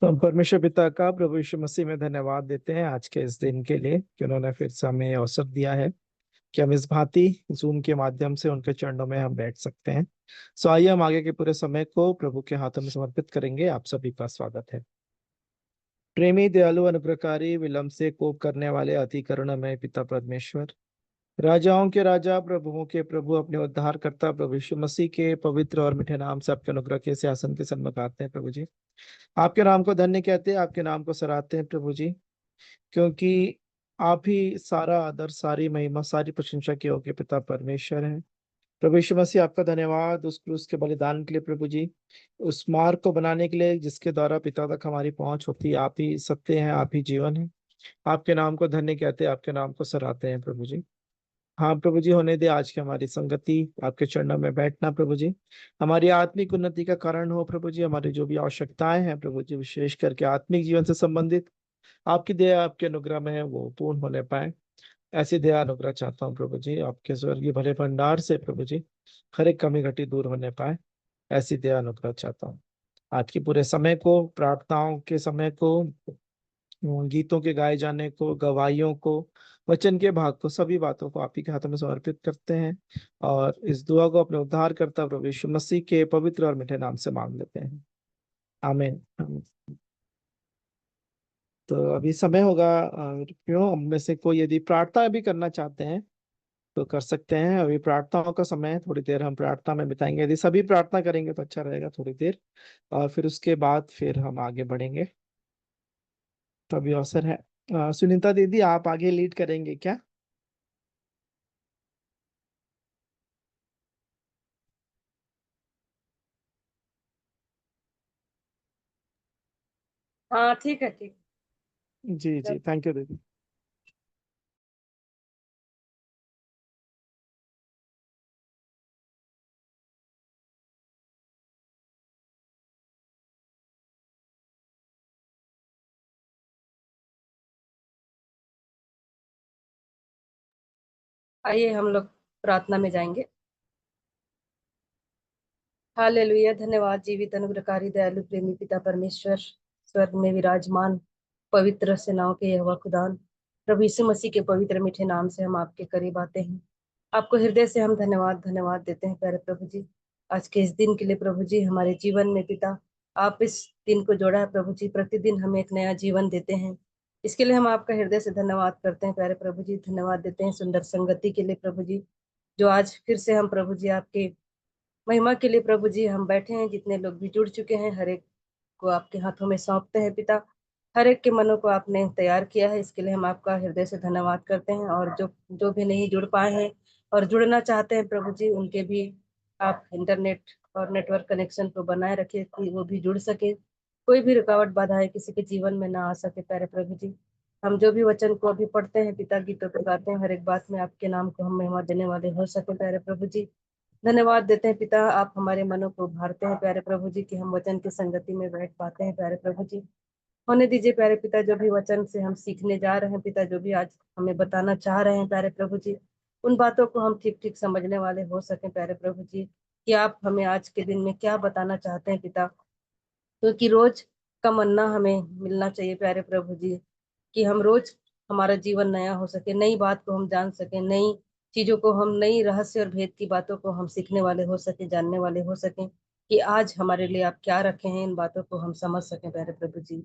तो हम परमेश्वर पिता का प्रभु यीशु मसीह में धन्यवाद देते हैं आज के इस दिन के लिए कि उन्होंने फिर से हमें अवसर दिया है कि हम इस भांति जूम के माध्यम से उनके चरणों में हम बैठ सकते हैं। सो आइए हम आगे के पूरे समय को प्रभु के हाथों में समर्पित करेंगे। आप सभी का स्वागत है। प्रेमी दयालु अनुग्रहकारी विलंब से कोप करने वाले अति करुणामय पिता परमेश्वर, राजाओं के राजा प्रभुओं के प्रभु, अपने उद्धार करता प्रभु यीशु मसीह के पवित्र और मीठे नाम से आपके अनुग्रह के सिंहासन के सन्मुख आते हैं प्रभु जी। आपके नाम को धन्य कहते हैं, आपके नाम को सराहते हैं प्रभु जी, क्योंकि आप ही सारा आदर, सारी महिमा, सारी प्रशंसा के योग्य पिता परमेश्वर है। प्रभु यीशु मसीह, आपका धन्यवाद उस क्रूस के बलिदान के लिए प्रभु जी, उस मार्ग को बनाने के लिए जिसके द्वारा पिता तक हमारी पहुंच होती है। आप ही सत्य हैं, आप ही जीवन है। आपके नाम को धन्य कहते हैं, आपके नाम को सराहते हैं प्रभु जी। हाँ प्रभु जी, होने दे आज की हमारी संगति आपके चरणों में बैठना प्रभु जी, हमारी आत्मिक उन्नति का कारण हो प्रभु जी। हमारी जो भी आवश्यकताएं हैं प्रभु जी, विशेष करके आत्मिक जीवन से संबंधित, आपकी दया आपके अनुग्रह में है वो पूर्ण होने पाए। ऐसी दया अनुग्रह चाहता हूँ प्रभु जी, आपके स्वर्गीय भले भंडार से प्रभु जी हर एक कमी घटी दूर होने पाए। ऐसी दया अनुग्रह चाहता हूँ। आज के पूरे समय को, प्रार्थनाओं के समय को, गीतों के गाए जाने को, गवाहियों को, वचन के भाग को, सभी बातों को आप ही के हाथों में समर्पित करते हैं और इस दुआ को अपने उद्धारकर्ता प्रभु यीशु मसीह के पवित्र और मीठे नाम से मांग लेते हैं। आमीन आमीन। तो अभी समय होगा, क्यों हम में से कोई यदि प्रार्थना भी करना चाहते हैं तो कर सकते हैं। अभी प्रार्थनाओं का समय है, थोड़ी देर हम प्रार्थना में बिताएंगे। यदि सभी प्रार्थना करेंगे तो अच्छा रहेगा थोड़ी देर, और फिर उसके बाद फिर हम आगे बढ़ेंगे। तो अभी अवसर है। सुनीता दीदी, आप आगे लीड करेंगे क्या? हाँ ठीक है, ठीक। जी चल। जी, थैंक यू दीदी। आइए हम लोग प्रार्थना में जाएंगे। हालेलुया। धन्यवाद जीवित अनुग्रहकारी दयालु प्रेमी पिता परमेश्वर, स्वर्ग में विराजमान पवित्र सेनाओं के यहोवा खुदान, प्रभु यीशु मसीह के पवित्र मीठे नाम से हम आपके करीब आते हैं। आपको हृदय से हम धन्यवाद धन्यवाद देते हैं प्यारे प्रभु जी, आज के इस दिन के लिए प्रभु जी। हमारे जीवन में पिता, आप इस दिन को जोड़ा है प्रभु जी, प्रतिदिन हमें एक नया जीवन देते हैं। इसके लिए हम आपका हृदय से धन्यवाद करते हैं प्यारे प्रभु जी। धन्यवाद देते हैं सुंदर संगति के लिए प्रभु जी, जो आज फिर से हम प्रभु जी आपके महिमा के लिए प्रभु जी हम बैठे हैं। जितने लोग भी जुड़ चुके हैं, हर एक को आपके हाथों में सौंपते हैं पिता। हर एक के मनों को आपने तैयार किया है, इसके लिए हम आपका हृदय से धन्यवाद करते हैं। और जो जो भी नहीं जुड़ पाए हैं और जुड़ना चाहते हैं प्रभु जी, उनके भी आप इंटरनेट और नेटवर्क कनेक्शन को बनाए रखे कि वो भी जुड़ सके। कोई भी रुकावट बाधाएं किसी के जीवन में ना आ सके प्यारे प्रभु जी। हम जो भी वचन को अभी पढ़ते हैं पिता, गीतों को गाते हैं, हर एक बात में आपके नाम को हम महिमा देने वाले हो सके प्यारे प्रभु जी। धन्यवाद देते हैं पिता, आप हमारे मनों को उभारते हैं प्यारे प्रभु जी, कि हम वचन की संगति में बैठ पाते हैं प्यारे प्रभु जी। होने दीजिए प्यारे पिता, जो भी वचन से हम सीखने जा रहे हैं पिता, जो भी आज हमें बताना चाह रहे हैं प्यारे प्रभु जी, उन बातों को हम ठीक ठीक समझने वाले हो सके प्यारे प्रभु जी, कि आप हमें आज के दिन में क्या बताना चाहते हैं पिता। क्योंकि रोज का मन्ना हमें मिलना चाहिए प्यारे प्रभु जी, कि हम रोज हमारा जीवन नया हो सके, नई बात को हम जान सके, नई चीजों को हम, नई रहस्य और भेद की बातों को हम सीखने वाले हो सके, जानने वाले हो सके, कि आज हमारे लिए आप क्या रखे हैं, इन बातों को हम समझ सकें प्यारे प्रभु जी।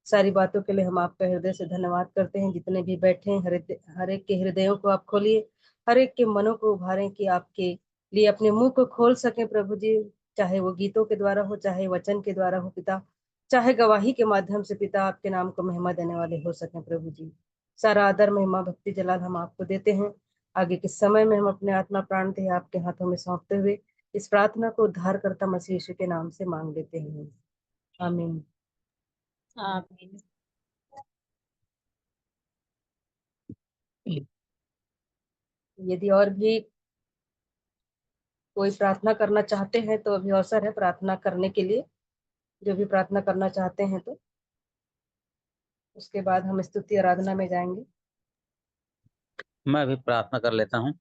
सारी बातों के लिए हम आपका हृदय से धन्यवाद करते हैं। जितने भी बैठे हैं, हर एक के हृदयों को आप खोलिए, हर एक के मनों को उभारें, कि आपके लिए अपने मुंह को खोल सकें प्रभु जी। चाहे वो गीतों के द्वारा हो, चाहे वचन के द्वारा हो पिता, चाहे गवाही के माध्यम से पिता, आपके नाम को महिमा देने वाले हो सकें प्रभु जी। सारा आदर महिमा भक्ति जलाल हम आपको देते हैं। आगे के समय में हम अपने आत्मा प्राण देह आपके हाथों में सौंपते हुए इस प्रार्थना को उद्धार करता मसीह यीशु के नाम से मांग लेते हैं। आमीन। आमीन। यदि और भी कोई प्रार्थना करना चाहते हैं तो अभी अवसर है प्रार्थना करने के लिए। जो भी प्रार्थना करना चाहते हैं तो उसके बाद हम स्तुति आराधना में जाएंगे। मैं भी प्रार्थना कर लेता हूँ।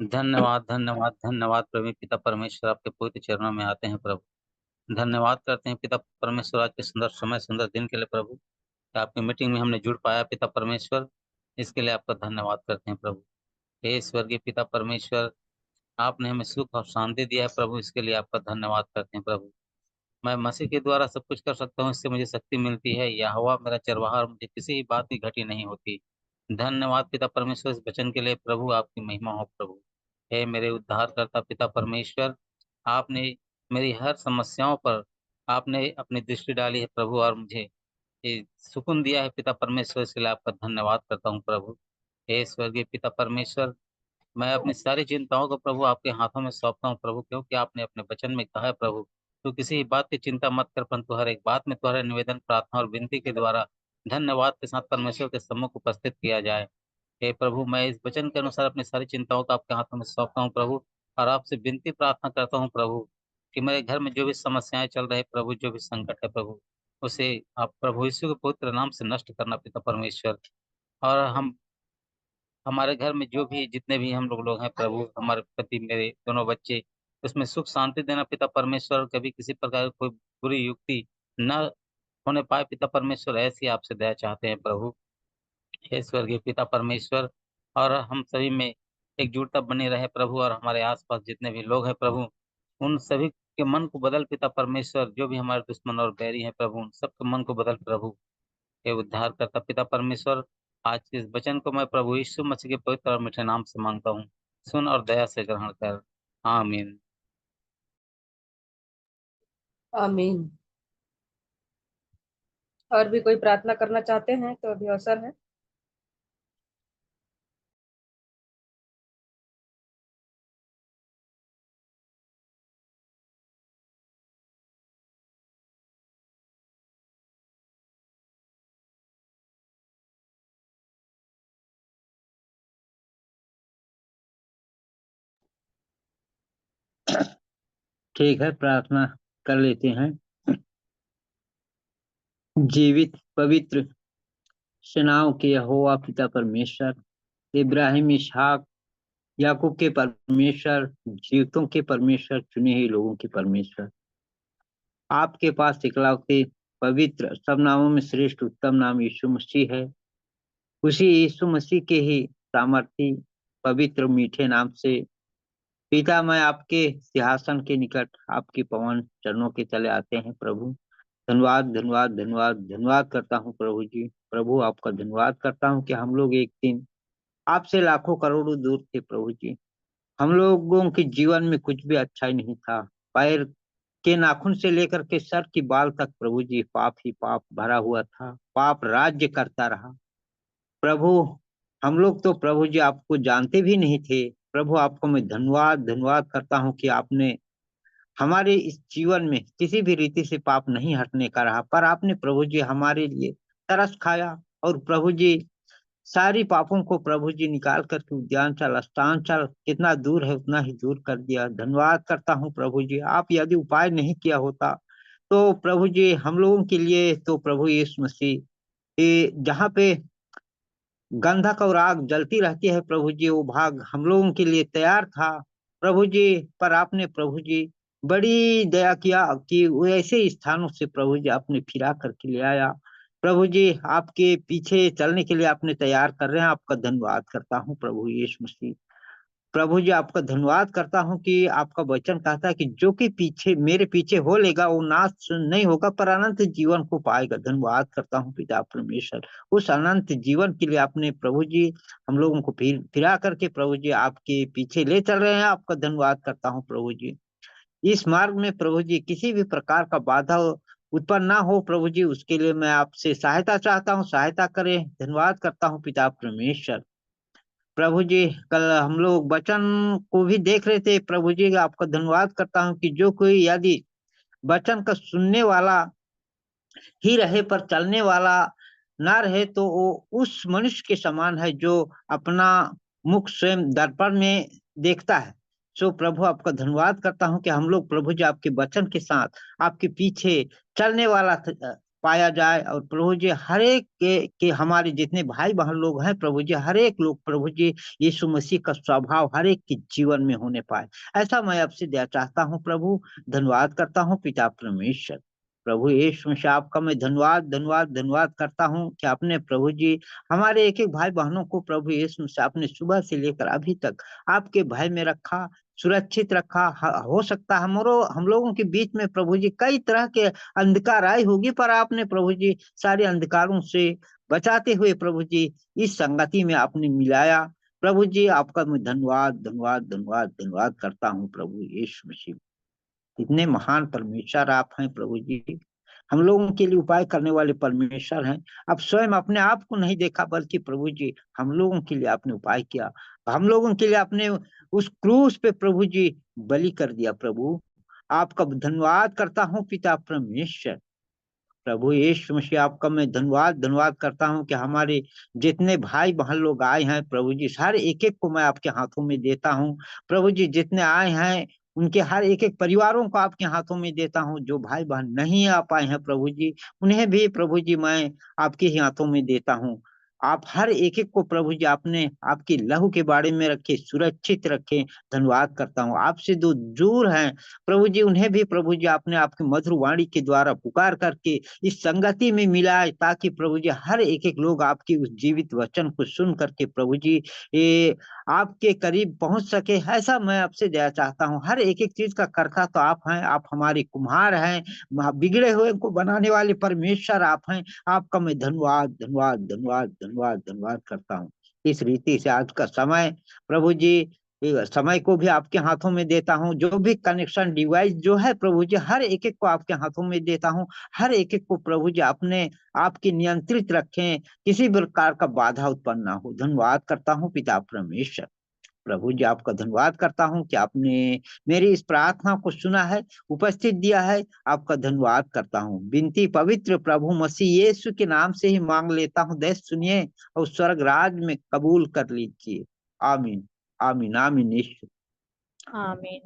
धन्यवाद धन्यवाद धन्यवाद प्रभु पिता परमेश्वर, आपके पवित्र चरणों में आते हैं प्रभु। धन्यवाद करते हैं पिता परमेश्वर आज के सुंदर समय सुंदर दिन के लिए प्रभु। आपकी मीटिंग में हमने जुड़ पाया पिता परमेश्वर, इसके लिए आपका धन्यवाद करते हैं प्रभु। हे स्वर्गीय पिता परमेश्वर, आपने हमें सुख और शांति दिया है प्रभु, इसके लिए आपका धन्यवाद करते हैं प्रभु। मैं मसीह के द्वारा सब कुछ कर सकता हूँ, इससे मुझे शक्ति मिलती है। यहोवा मेरा चरवाहा और मुझे किसी भी बात की घटी नहीं होती। धन्यवाद पिता परमेश्वर इस वचन के लिए प्रभु, आपकी महिमा हो प्रभु। हे मेरे उद्धारकर्ता पिता परमेश्वर, आपने मेरी हर समस्याओं पर आपने अपनी दृष्टि डाली है प्रभु, और मुझे ये सुकून दिया है पिता परमेश्वर, इसके लिए आपका धन्यवाद करता हूँ प्रभु। हे स्वर्गीय पिता परमेश्वर, मैं अपनी सारी चिंताओं को प्रभु आपके हाथों में सौंपता हूँ प्रभु, क्योंकि आपने अपने वचन में कहा है प्रभु, तो किसी बात की चिंता मत कर, परंतु हर एक बात में तुम्हारे निवेदन प्रार्थना और विनती के द्वारा धन्यवाद के साथ परमेश्वर के सम्मुख उपस्थित किया जाए। हे प्रभु, मैं इस वचन के अनुसार अपनी सारी चिंताओं को आपके हाथों में सौंपता हूँ प्रभु, और आपसे विनती प्रार्थना करता हूँ प्रभु कि मेरे घर में जो भी समस्याएं चल रहे प्रभु, जो भी संकट है प्रभु, उसे आप प्रभु यीशु के पवित्र नाम से नष्ट करना पिता परमेश्वर। और हमारे घर में जो भी जितने भी हम लोग हैं प्रभु, हमारे पति मेरे दोनों बच्चे, उसमें सुख शांति देना पिता परमेश्वर। कभी किसी प्रकार की कोई बुरी युक्ति न होने पाए पिता परमेश्वर, ऐसी आपसे दया चाहते हैं प्रभु। हे स्वर्गीय पिता परमेश्वर, और हम सभी में एकजुटता बनी रहे प्रभु, और हमारे आसपास जितने भी लोग हैं प्रभु, उन सभी के मन को बदल पिता परमेश्वर। जो भी हमारे दुश्मन और बैरी हैं प्रभु, उन सबके मन को बदल प्रभु। हे उद्धार करता पिता परमेश्वर, आज के इस वचन को मैं प्रभु यीशु मसीह के पवित्र और मीठे नाम से मांगता हूँ, सुन और दया से ग्रहण कर। आमीन। आमीन। और भी कोई प्रार्थना करना चाहते हैं तो अभी अवसर है। ठीक है, प्रार्थना कर लेते हैं। जीवित पवित्र सेनाओं के यहोवा पिता परमेश्वर, इब्राहिम इसहाक याकूब के परमेश्वर, जीवितों के परमेश्वर, चुने हुए लोगों के परमेश्वर, आपके पास इकलौते पवित्र सब नामों में श्रेष्ठ उत्तम नाम यीशु मसीह है। उसी यीशु मसीह के ही सामर्थी पवित्र मीठे नाम से पिता, मैं आपके सिंहासन के निकट आपके पवन चरणों के तले आते हैं प्रभु। धन्यवाद धन्यवाद धन्यवाद धन्यवाद करता हूँ प्रभु जी। प्रभु, आपका धन्यवाद करता हूँ कि हम लोग एक दिन आपसे लाखों करोड़ों दूर थे प्रभु जी। हम लोगों के जीवन में कुछ भी अच्छा ही नहीं था। पैर के नाखून से लेकर के सर की बाल तक प्रभु जी पाप ही पाप भरा हुआ था। पाप राज्य करता रहा प्रभु। हम लोग तो प्रभु जी आपको जानते भी नहीं थे प्रभु। आपको मैं धन्यवाद धन्यवाद करता हूँ कि आपने हमारे इस जीवन में किसी भी रीति से पाप नहीं हटने का रहा, पर आपने प्रभु जी हमारे लिए तरस खाया, और प्रभु जी सारी पापों को प्रभु जी निकाल करके उद्यानचल अस्तांचल कितना दूर है उतना ही दूर कर दिया। धन्यवाद करता हूँ प्रभु जी। आप यदि उपाय नहीं किया होता तो प्रभु जी हम लोगों के लिए तो प्रभु यीशु मसीह जहाँ पे गंधक और आग जलती रहती है प्रभु जी, वो भाग हम लोगों के लिए तैयार था प्रभु जी। पर आपने प्रभु जी बड़ी दया किया कि वो ऐसे स्थानों से प्रभु जी आपने फिरा करके ले आया प्रभु जी। आपके पीछे चलने के लिए आपने तैयार कर रहे हैं। आपका धन्यवाद करता हूँ प्रभु यीशु मसीह। प्रभु जी, आपका धन्यवाद करता हूँ कि आपका वचन कहता है कि जो कि पीछे मेरे पीछे हो लेगा वो नाश नहीं होगा पर अनंत जीवन को पाएगा। धन्यवाद करता हूँ पिता परमेश्वर, उस अनंत जीवन के लिए आपने प्रभु जी हम लोगों को फिरा करके प्रभु जी आपके पीछे ले चल रहे हैं। आपका धन्यवाद करता हूँ प्रभु जी। इस मार्ग में प्रभु जी किसी भी प्रकार का बाधा उत्पन्न ना हो प्रभु जी, उसके लिए मैं आपसे सहायता चाहता हूँ। सहायता करें। धन्यवाद करता हूँ पिता परमेश्वर। प्रभु जी, कल हम लोग वचन को भी देख रहे थे प्रभु जी। आपका धन्यवाद करता हूँ कि जो कोई यदि वचन का सुनने वाला ही रहे पर चलने वाला ना रहे तो वो उस मनुष्य के समान है जो अपना मुख स्वयं दर्पण में देखता है। सो प्रभु, आपका धन्यवाद करता हूँ कि हम लोग प्रभु जी आपके वचन के साथ आपके पीछे चलने वाला पाया जाए। और प्रभु जी हर एक के हमारे जितने भाई बहन लोग हैं प्रभु जी, हर एक लोग प्रभु जी यीशु मसीह का स्वभाव हर एक के जीवन में होने पाए, ऐसा मैं आपसे दया चाहता हूँ प्रभु। धन्यवाद करता हूँ पिता परमेश्वर। प्रभु यीशु मसीह आपका मैं धन्यवाद धन्यवाद धन्यवाद करता हूँ कि आपने प्रभु जी हमारे एक एक भाई बहनों को प्रभु यीशु मसीह आपने सुबह से लेकर अभी तक आपके भय में रखा, सुरक्षित रखा। हो सकता है हम लोगों के बीच में प्रभु जी कई तरह के अंधकार आई होगी, पर आपने प्रभु जी सारे अंधकारों से बचाते हुए प्रभु जी इस संगति में आपने मिलाया। प्रभु जी आपका मैं धन्यवाद धन्यवाद धन्यवाद धन्यवाद करता हूँ प्रभु यीशु मसीह। इतने महान परमेश्वर आप हैं प्रभु जी, हम लोगों के लिए उपाय करने वाले परमेश्वर हैं। आप स्वयं अपने आप को नहीं देखा, बल्कि प्रभु जी हम लोगों के लिए आपने उपाय किया, हम लोगों के लिए आपने उस क्रूस पे प्रभु जी बलि कर दिया। प्रभु आपका धन्यवाद करता हूँ पिता परमेश्वर। प्रभु यीशु मसीह आपका मैं धन्यवाद धन्यवाद करता हूँ कि हमारे जितने भाई बहन लोग आए हैं प्रभु जी, हर एक एक को मैं आपके हाथों में देता हूँ। प्रभु जी जितने आए हैं उनके हर एक एक परिवारों को आपके हाथों में देता हूँ। जो भाई बहन नहीं आ पाए हैं प्रभु जी, उन्हें भी प्रभु जी मैं आपके ही हाथों में देता हूँ। आप हर एक एक को प्रभु जी आपने आपकी लहू के बारे में रखे, सुरक्षित रखे। धन्यवाद करता हूँ। आपसे जो दूर हैं प्रभु जी, उन्हें भी प्रभु जी आपने आपकी मधुर वाणी के द्वारा पुकार करके इस संगति में मिलाए, ताकि प्रभु जी हर एक एक लोग आपके उस जीवित वचन को सुन करके प्रभु जी ये आपके करीब पहुंच सके। ऐसा मैं आपसे दया चाहता हूँ। हर एक एक चीज का कर्ता तो आप हैं, आप हमारे कुम्हार हैं, बिगड़े हुए को बनाने वाले परमेश्वर आप हैं। आपका मैं धन्यवाद धन्यवाद धन्यवाद धन्यवाद धन्यवाद करता हूँ। इस रीति से आज का समय प्रभु जी समय को भी आपके हाथों में देता हूँ। जो भी कनेक्शन डिवाइस जो है प्रभु जी, हर एक एक को आपके हाथों में देता हूँ। हर एक एक को प्रभु जी अपने आपके नियंत्रित रखें, किसी प्रकार का बाधा उत्पन्न ना हो। धन्यवाद करता हूँ पिता परमेश्वर। प्रभु जी आपका धन्यवाद करता हूँ कि आपने मेरी इस प्रार्थना को सुना है, उपस्थित दिया है। आपका धन्यवाद करता हूँ। विनती पवित्र प्रभु मसीह यीशु के नाम से ही मांग लेता हूँ। दया सुनिए और स्वर्ग राज में कबूल कर लीजिए। आमीन आमीन आमीन। यीशु आमीन।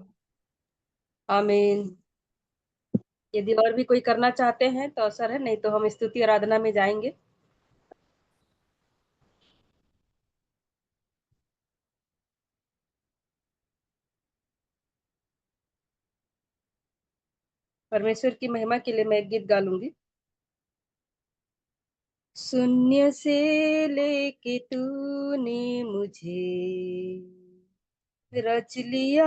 आमीन। यदि और भी कोई करना चाहते हैं तो अवसर है, नहीं तो हम स्तुति आराधना में जाएंगे। परमेश्वर की महिमा के लिए मैं एक गीत गा लूंगी। शून्य से लेके तूने मुझे रच लिया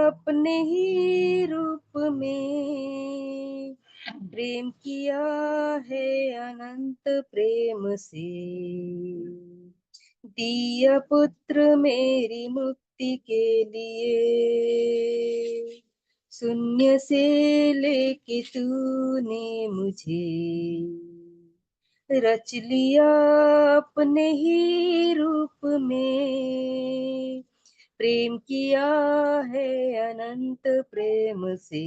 अपने ही रूप में, प्रेम किया है अनंत प्रेम से, दिया पुत्र मेरी मुक्ति के लिए। शून्य से लेके तूने मुझे रच लिया अपने ही रूप में, प्रेम किया है अनंत प्रेम से,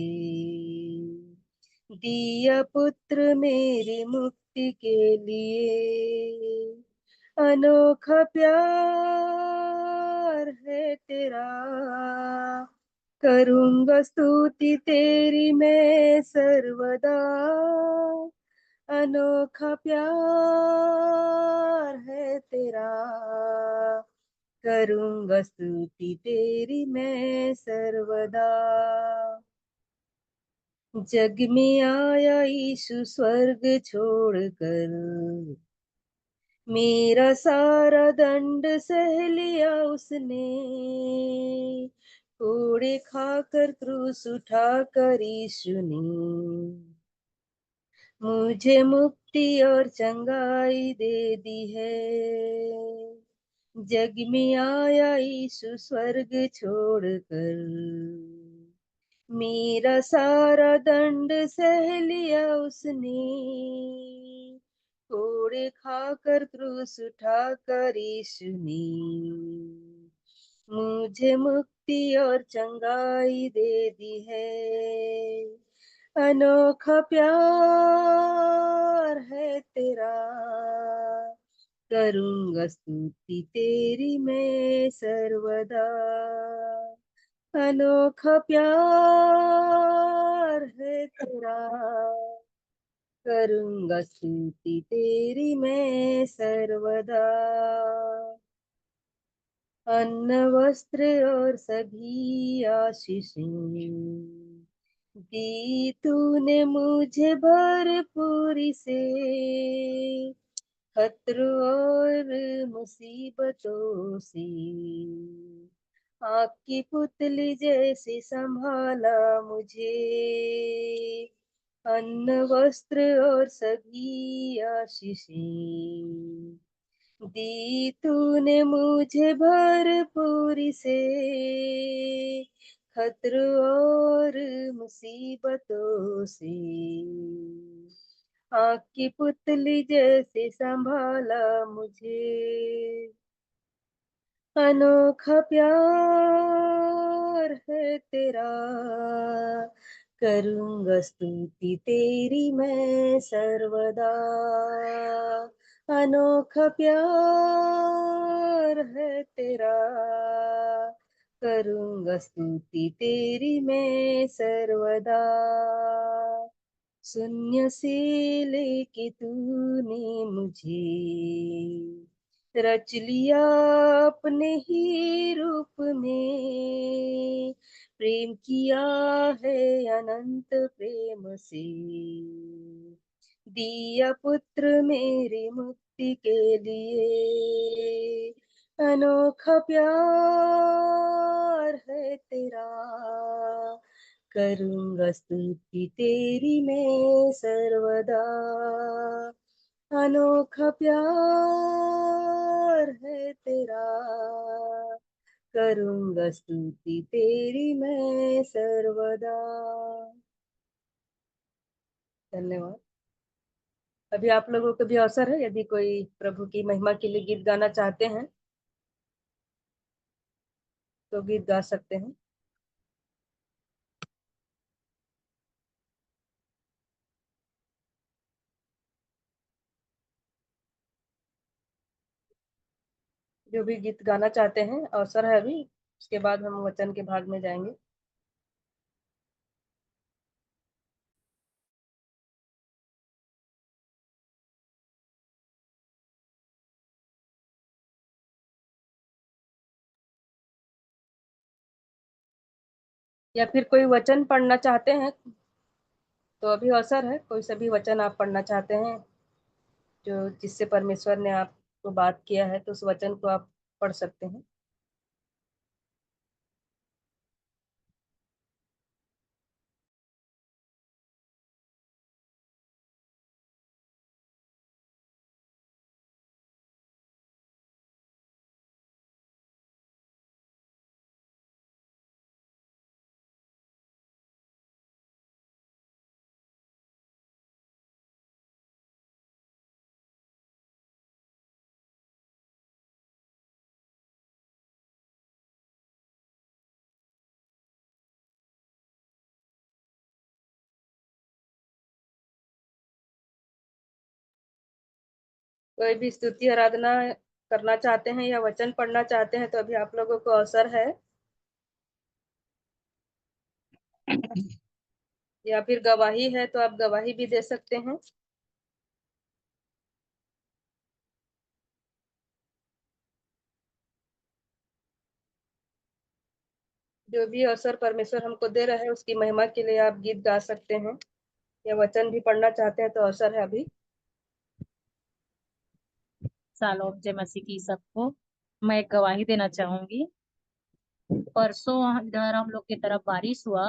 दिया पुत्र मेरी मुक्ति के लिए। अनोखा प्यार है तेरा, करूंगा स्तुति तेरी मैं सर्वदा। अनोखा प्यार है तेरा, करूंगा स्तुति तेरी मैं सर्वदा। जग में आया यीशु स्वर्ग छोड़कर, मेरा सारा दंड सह लिया उसने, कोड़े खाकर क्रूस उठाकर यीशु ने मुझे मुक्ति और चंगाई दे दी है। जग में आया यीशु स्वर्ग छोड़कर, मेरा सारा दंड सह लिया उसने, कोड़े खाकर क्रूस उठाकर यीशु ने मुझे मुक्ति और चंगाई दे दी है। अनोखा प्यार है तेरा, करूंगा स्तुति तेरी मैं सर्वदा। अनोखा प्यार है तेरा, करूँगा स्तुति तेरी मैं सर्वदा। अन्न वस्त्र और सभी आशीषें दी तूने मुझे भरपूरी से। खतरों और मुसीबतों से आपकी पुतली जैसे संभाला मुझे। अन्न वस्त्र और सभी आशीषें दी तूने मुझे भरपूरी से। खतरों और मुसीबतों से आपकी पुतली जैसे संभाला मुझे। अनोखा प्यार है तेरा, करूँगा स्तुति तेरी मैं सर्वदा। अनोखा प्यार है तेरा, करूँगा स्तुति तेरी मैं सर्वदा। शून्य से लेके तूने मुझे रच लिया अपने ही रूप में। प्रेम किया है अनंत प्रेम से, दिया पुत्र मेरी मुक्ति के लिए। अनोखा प्यार है तेरा, करूँगा स्तुति तेरी मैं सर्वदा। अनोखा प्यार है तेरा, करूँगा स्तुति तेरी मैं सर्वदा। धन्यवाद। अभी आप लोगों को भी अवसर है, यदि कोई प्रभु की महिमा के लिए गीत गाना चाहते हैं तो गीत गा सकते हैं। जो भी गीत गाना चाहते हैं अवसर है अभी, उसके बाद हम वचन के भाग में जाएंगे। या फिर कोई वचन पढ़ना चाहते हैं तो अभी अवसर है, कोई सभी वचन आप पढ़ना चाहते हैं जो जिससे परमेश्वर ने आपको बात किया है तो उस वचन को आप पढ़ सकते हैं। कोई भी स्तुति आराधना करना चाहते हैं या वचन पढ़ना चाहते हैं तो अभी आप लोगों को अवसर है। या फिर गवाही है तो आप गवाही भी दे सकते हैं। जो भी अवसर परमेश्वर हमको दे रहा है उसकी महिमा के लिए आप गीत गा सकते हैं या वचन भी पढ़ना चाहते हैं तो अवसर है अभी। शालोम जय मसीह की सबको। मैं एक गवाही देना चाहूंगी। परसों इधर हम लोग की तरफ बारिश हुआ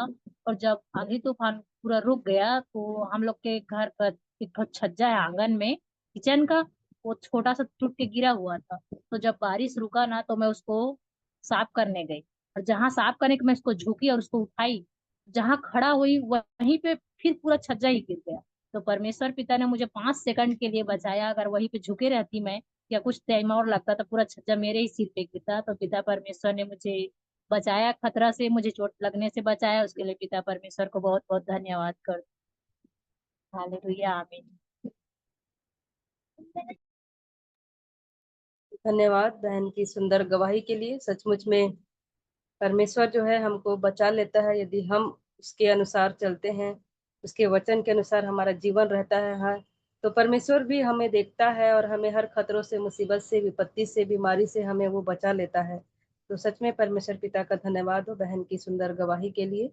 और जब आंधी तूफान पूरा रुक गया तो हम लोग के घर का एक ठो छज्जा है आंगन में किचन का, वो छोटा सा टूट के गिरा हुआ था। तो जब बारिश रुका ना तो मैं उसको साफ करने गई, और जहां साफ करने के मैं उसको झुकी और उसको उठाई, जहां खड़ा हुई वहीं पे फिर पूरा छज्जा ही गिर गया। तो परमेश्वर पिता ने मुझे 5 सेकंड के लिए बचाया। अगर वहीं पे झुके रहती मैं या कुछ टाइम और लगता तो पूरा छज्जा मेरे ही सिर पे गिरता। तो पिता परमेश्वर ने मुझे बचाया, खतरा से मुझे चोट लगने से बचाया, उसके लिए पिता परमेश्वर को बहुत बहुत धन्यवाद कर। हालेलुया आमीन। धन्यवाद बहन की सुंदर गवाही के लिए। सचमुच में परमेश्वर जो है हमको बचा लेता है यदि हम उसके अनुसार चलते हैं उसके वचन के अनुसार हमारा जीवन रहता है, हाँ, तो परमेश्वर भी हमें देखता है और हमें हर खतरों से, मुसीबत से, विपत्ति से, बीमारी से हमें वो बचा लेता है। तो सच में परमेश्वर पिता का धन्यवाद हो बहन की सुंदर गवाही के लिए।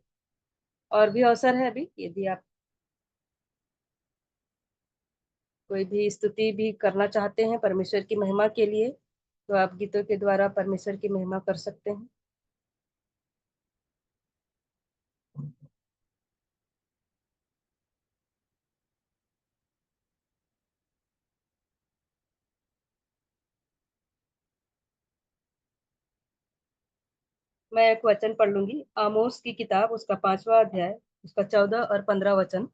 और भी अवसर है अभी, यदि आप कोई भी स्तुति भी करना चाहते हैं परमेश्वर की महिमा के लिए, तो आप गीतों के द्वारा परमेश्वर की महिमा कर सकते हैं। मैं एक वचन पढ़ लूंगी, आमोस की किताब, उसका 5वां अध्याय, उसका 14 और 15 वचन।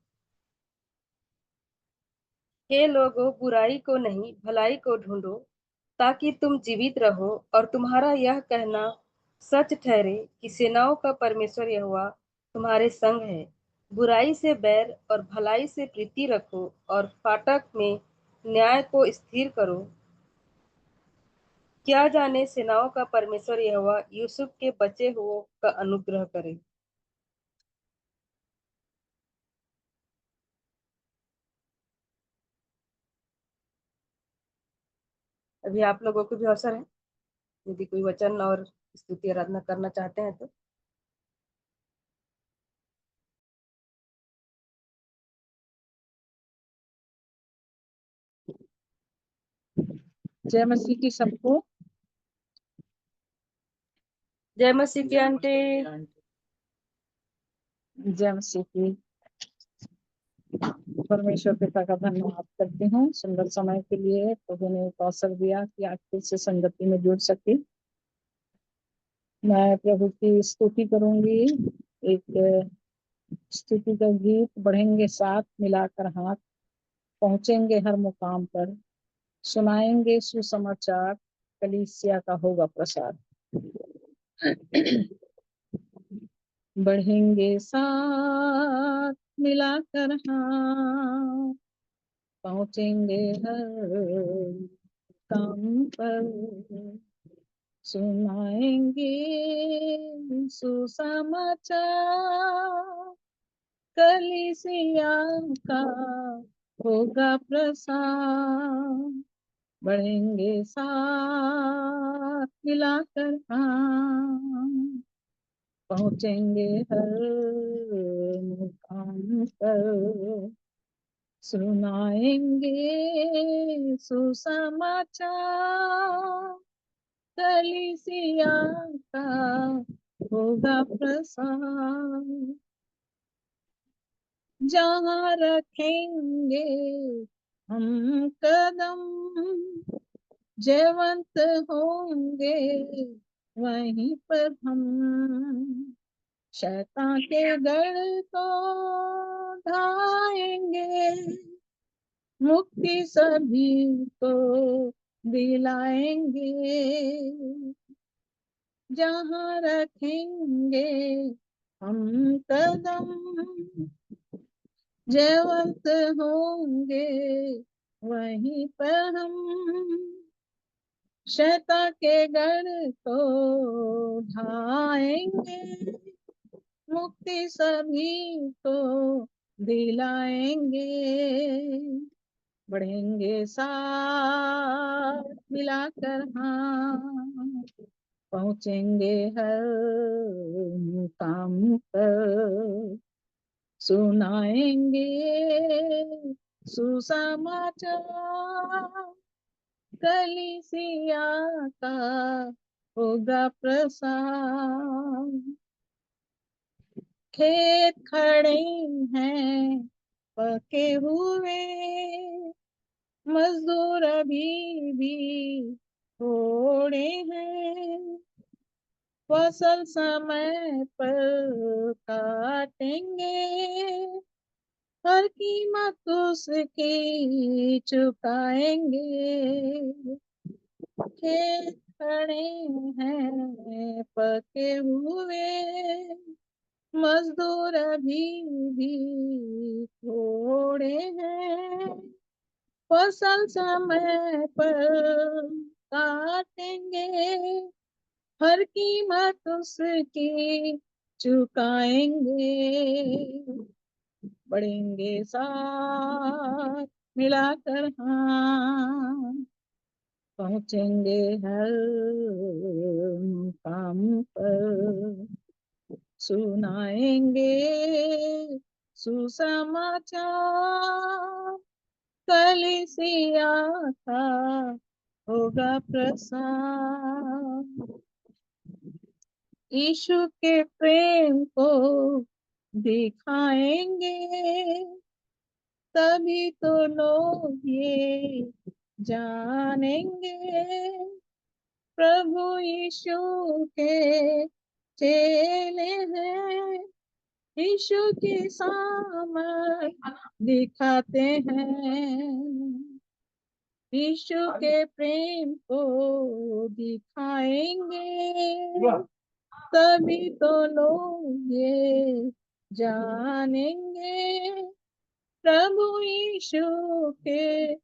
हे लोगों, बुराई को नहीं भलाई को ढूंढो, ताकि तुम जीवित रहो, और तुम्हारा यह कहना सच ठहरे कि सेनाओं का परमेश्वर यहोवा तुम्हारे संग है। बुराई से बैर और भलाई से प्रीति रखो, और फाटक में न्याय को स्थिर करो। क्या जाने सेनाओं का परमेश्वर यहोवा यूसुफ के बचे हुओं का अनुग्रह करे। अभी आप लोगों को भी अवसर है, यदि कोई वचन और स्तुति आराधना करना चाहते हैं तो। जय मसीह की सबको। जय मसीह की आंटी। जय मसीह की। परमेश्वर पिता का धन्यवाद करती हूँ सुंदर समय के लिए, प्रभु ने एक अवसर दिया कि आज फिर से संगति में जुड़ सके। मैं प्रभु की स्तुति करूंगी। एक स्तुति का गीत, बढ़ेंगे साथ मिलाकर हाथ, पहुंचेंगे हर मुकाम पर, सुनाएंगे सुसमाचार, कलीसिया का होगा प्रसार। बढ़ेंगे साथ मिलाकर हाथ, पहुंचेंगे हर काम पर, सुनाएंगे सुसमाचार, कलीसिया का होगा प्रसार। बढ़ेंगे साथ मिलाकर हाथ, पहुंचेंगे हर मुकाम पर, सुनाएंगे सुसमाचार, कलीसिया का होगा प्रसार। जहाँ रखेंगे हम कदम, जयवंत होंगे वहीं पर हम, शैतान के गढ़ को ढाएंगे, मुक्ति सभी को दिलाएंगे। जहाँ रखेंगे हम कदम, जयवंत होंगे वहीं पर हम, शैतान के गढ़ को ढाएंगे, मुक्ति सभी को दिलाएंगे। बढ़ेंगे साथ मिलाकर हाथ, पहुंचेंगे हर मुकाम पर, सुनाएंगे सुसमाचार, कलीसिया का होगा प्रसार। खेत खड़े हैं पके हुए, मजदूर अभी भी थोड़े हैं, फसल समय पर काटेंगे, हर कीमत उसकी चुकाएंगे। खेत खड़े हैं पके हुए, मजदूर अभी भी थोड़े हैं, फसल समय पर काटेंगे, हर कीमत उसकी चुकाएंगे। बढ़ेंगे साथ मिलाकर हाथ, पहुँचेंगे हर मुकाम पर, सुनाएंगे सुसमाचार, कलीसिया का होगा प्रसार, यीशु के प्रेम को दिखाएंगे, तभी तो लोग ये जानेंगे, प्रभु यीशु के चेले हैं, यीशु की सामर्थ दिखाते हैं, यीशु के प्रेम को दिखाएंगे, तभी तो लोग ये जानेंगे, प्रभु यीशु के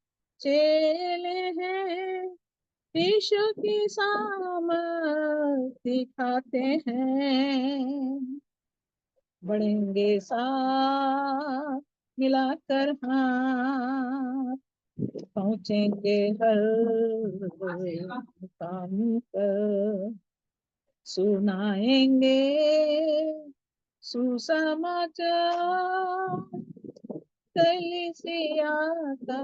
चेले हैं, यीशु की सामर्थ दिखाते हैं, बढ़ेंगे साथ मिलाकर हाथ, पहुँचेंगे हर मुकाम पर, सुनाएंगे सुसमाचार, कलीसिया का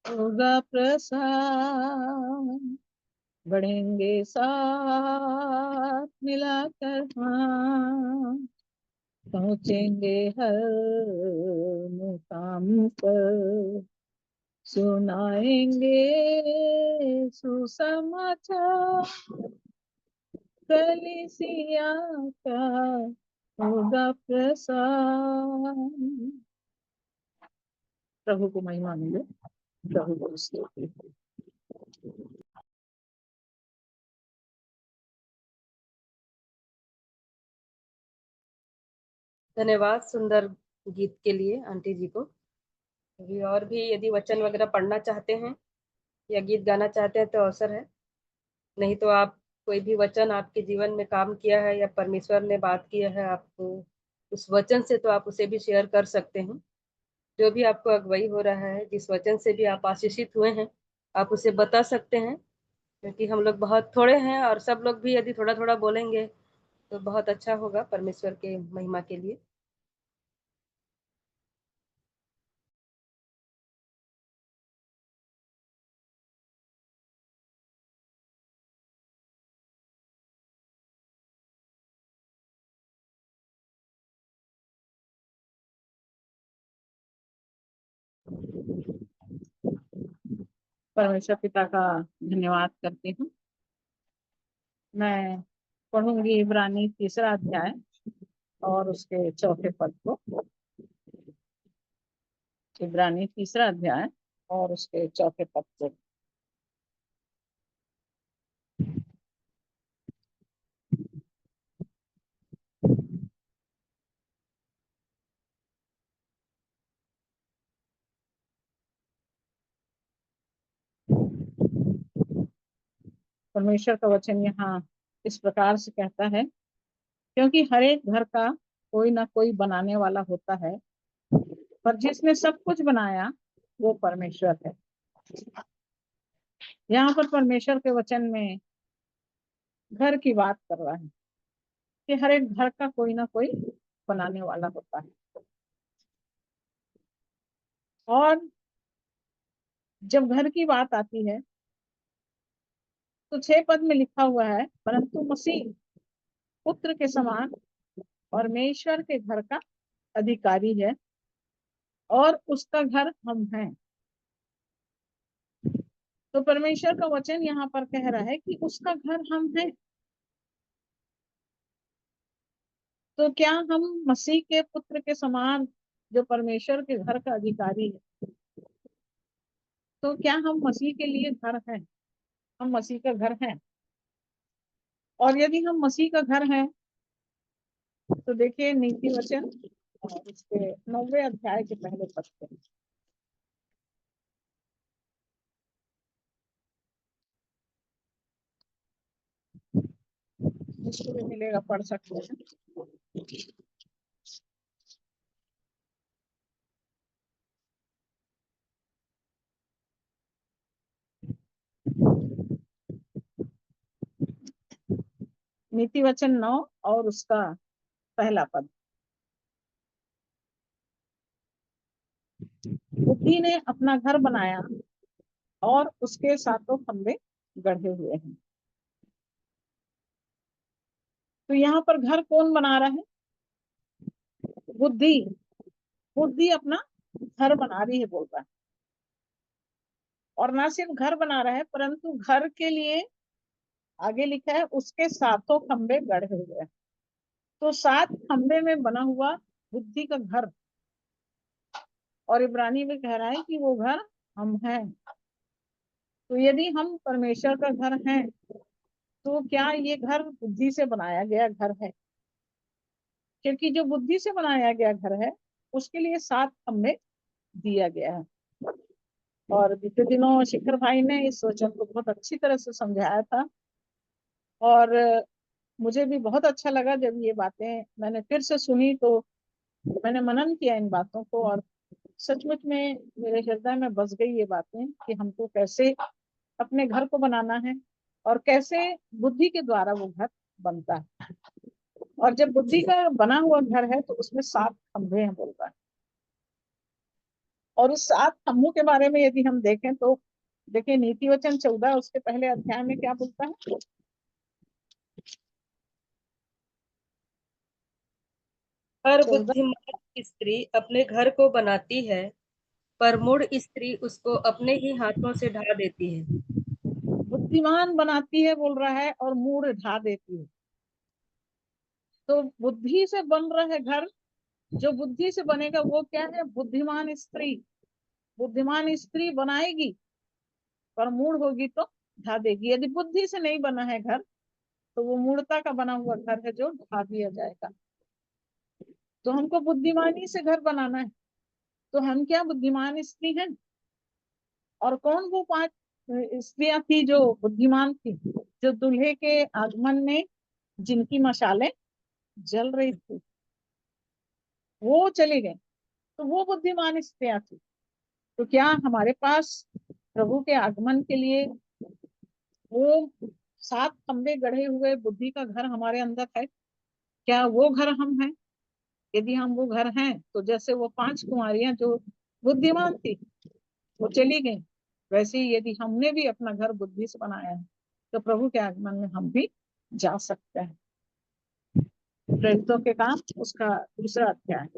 होगा प्रसार, बढ़ेंगे साथ मिलाकर हाथ, पहुँचेंगे हर मुकाम पर, सुनाएंगे सुसमाचार, कलीसिया का होगा प्रसार। प्रभु को महिमा मिले, प्रभु को स्तुति। धन्यवाद सुंदर गीत के लिए आंटी जी को। अभी और भी यदि वचन वगैरह पढ़ना चाहते हैं या गीत गाना चाहते हैं तो अवसर है, नहीं तो आप कोई भी वचन आपके जीवन में काम किया है या परमेश्वर ने बात किया है आपको उस वचन से, तो आप उसे भी शेयर कर सकते हैं। जो भी आपको अगुवाई हो रहा है, जिस वचन से भी आप आशीषित हुए हैं, आप उसे बता सकते हैं, क्योंकि हम लोग बहुत थोड़े हैं और सब लोग भी यदि थोड़ा थोड़ा बोलेंगे तो बहुत अच्छा होगा परमेश्वर के महिमा के लिए। परमेश्वर पिता का धन्यवाद करती हूँ। मैं पढ़ूंगी इब्रानी 3 अध्याय और उसके 4 पद को। इब्रानी 3 अध्याय और उसके 4 पद को। परमेश्वर का वचन यहाँ इस प्रकार से कहता है, क्योंकि हर एक घर का कोई ना कोई बनाने वाला होता है, पर जिसने सब कुछ बनाया वो परमेश्वर है। यहाँ पर परमेश्वर के वचन में घर की बात कर रहा है कि हर एक घर का कोई ना कोई बनाने वाला होता है। और जब घर की बात आती है तो 6 पद में लिखा हुआ है, परंतु मसीह पुत्र के समान परमेश्वर के घर का अधिकारी है और उसका घर हम हैं। तो परमेश्वर का वचन यहाँ पर कह रहा है कि उसका घर हम हैं। तो क्या हम मसीह के पुत्र के समान जो परमेश्वर के घर का अधिकारी है, तो क्या हम मसीह के लिए घर हैं? हम मसीह का घर हैं। और यदि हम मसीह का घर हैं तो देखिए नीति वचन और इसके 9वें अध्याय के पहले पद पे। जिसको भी मिलेगा पढ़ सकते हैं। नीति वचन 9 और उसका पहला पद। बुद्धि ने अपना घर बनाया और उसके सातों खंभे गढ़े हुए हैं। तो यहाँ पर घर कौन बना रहा है? बुद्धि। बुद्धि अपना घर बना रही है, बोल रहा है। और ना सिर्फ घर बना रहा है, परंतु घर के लिए आगे लिखा है उसके सातों खंभे गढ़े हुए हैं। तो 7 खंभे में बना हुआ बुद्धि का घर, और इब्रानी में कह रहा है कि वो घर हम हैं। तो यदि हम परमेश्वर का घर हैं, तो क्या ये घर बुद्धि से बनाया गया घर है? क्योंकि जो बुद्धि से बनाया गया घर है उसके लिए 7 खंभे दिया गया है। और बीते दिनों शिखर भाई ने इस वचन को बहुत अच्छी तरह से समझाया था, और मुझे भी बहुत अच्छा लगा जब ये बातें मैंने फिर से सुनी। तो मैंने मनन किया इन बातों को, और सचमुच में मेरे हृदय में बस गई ये बातें कि हमको कैसे अपने घर को बनाना है और कैसे बुद्धि के द्वारा वो घर बनता है। और जब बुद्धि का बना हुआ घर है तो उसमें 7 खंभे हैं, बोल रहा है। और उस 7 खंभों के बारे में यदि हम देखें तो देखिए, नीति वचन 14 उसके पहले अध्याय में क्या बोलता है? हर 14 बुद्धिमान स्त्री अपने घर को बनाती है, पर मूढ़ स्त्री उसको अपने ही हाथों से ढा देती है। बुद्धिमान बनाती है, बोल रहा है, और मूढ़ ढा देती है। तो बुद्धि से बन रहा है घर। जो बुद्धि से बनेगा वो क्या है? बुद्धिमान स्त्री। बुद्धिमान स्त्री बनाएगी, पर मूढ़ होगी तो ढा देगी। यदि बुद्धि से नहीं बना है घर, तो वो मूढ़ता का बना हुआ घर है जो ढा दिया जाएगा। तो हमको बुद्धिमानी से घर बनाना है। तो हम क्या बुद्धिमान स्त्री हैं? और कौन वो 5 स्त्रियां थी जो बुद्धिमान थी, जो दूल्हे के आगमन में जिनकी मशालें जल रही थी, वो चली गई। तो वो बुद्धिमान स्त्रियां थी। तो क्या हमारे पास प्रभु के आगमन के लिए वो 7 खंभे गढ़े हुए बुद्धि का घर हमारे अंदर है? क्या वो घर हम हैं? यदि हम वो घर हैं, तो जैसे वो 5 कुंवारियां जो बुद्धिमान थी वो चली गई, वैसे ही यदि हमने भी अपना घर बुद्धि से बनाया है, तो प्रभु के आगमन में हम भी जा सकते हैं। प्रेरितों के काम उसका दूसरा अध्याय।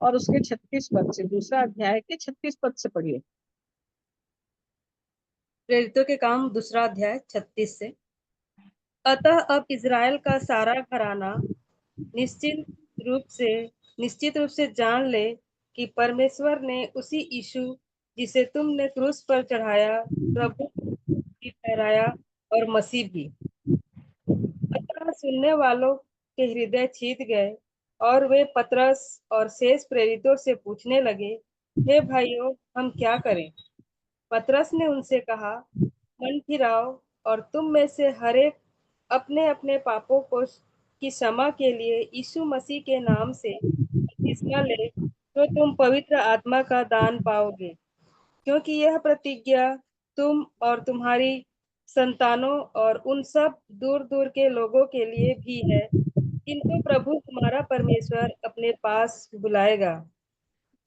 और उसके 36 पद से, दूसरा अध्याय के 36 पद से पढ़िए। प्रेरितों के काम दूसरा अध्याय 36 से। अतः अब इज़राइल का सारा घराना निश्चित रूप से निश्चित रूप से जान ले कि परमेश्वर ने उसी यीशु जिसे तुमने क्रूस पर चढ़ाया प्रभु भी ठहराया और मसीह भी। अतः सुनने वालों के हृदय चीत गए और वे पतरस और शेष प्रेरितों से पूछने लगे, हे भाइयों, हम क्या करें? पतरस ने उनसे कहा, मन फिराओ और तुम में से हर एक अपने अपने पापों को की क्षमा के लिए यीशु मसीह के नाम से बपतिस्मा ले, तो तुम पवित्र आत्मा का दान पाओगे। क्योंकि यह प्रतिज्ञा तुम और तुम्हारी संतानों और उन सब दूर दूर के लोगों के लिए भी है, जिनको प्रभु तुम्हारा परमेश्वर अपने पास बुलाएगा।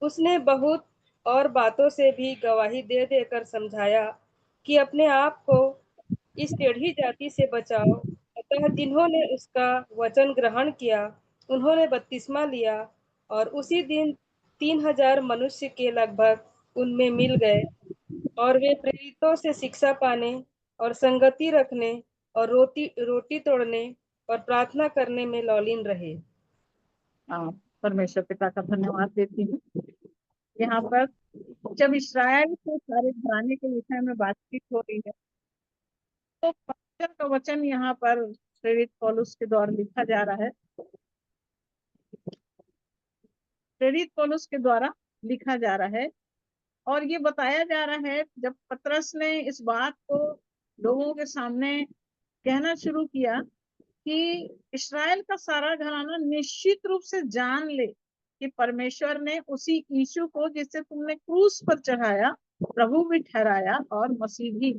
उसने बहुत और बातों से भी गवाही दे देकर समझाया कि अपने आप को इस टेढ़ी जाति से बचाओ। अतः जिन्होंने उसका वचन ग्रहण किया, उन्होंने बपतिस्मा लिया, और उसी दिन 3000 मनुष्य के लगभग उनमें मिल गए, और वे प्रेरितों से शिक्षा पाने और संगति रखने और रोटी रोटी तोड़ने और प्रार्थना करने में लौलीन रहे। परमेश्वर पिता का धन्यवाद देती हूँ। यहाँ पर जब इस्राएल के सारे घराने के विषय में बातचीत हो रही है, तो परमेश्वर का वचन यहाँ पर प्रेरित पौलुस के द्वारा लिखा जा रहा है। प्रेरित पौलुस के द्वारा लिखा जा रहा है, और ये बताया जा रहा है जब पतरस ने इस बात को लोगों के सामने कहना शुरू किया कि इस्राएल का सारा घराना निश्चित रूप से जान ले कि परमेश्वर ने उसी यीशु को जिसे तुमने क्रूस पर चढ़ाया प्रभु भी ठहराया और मसीह भी।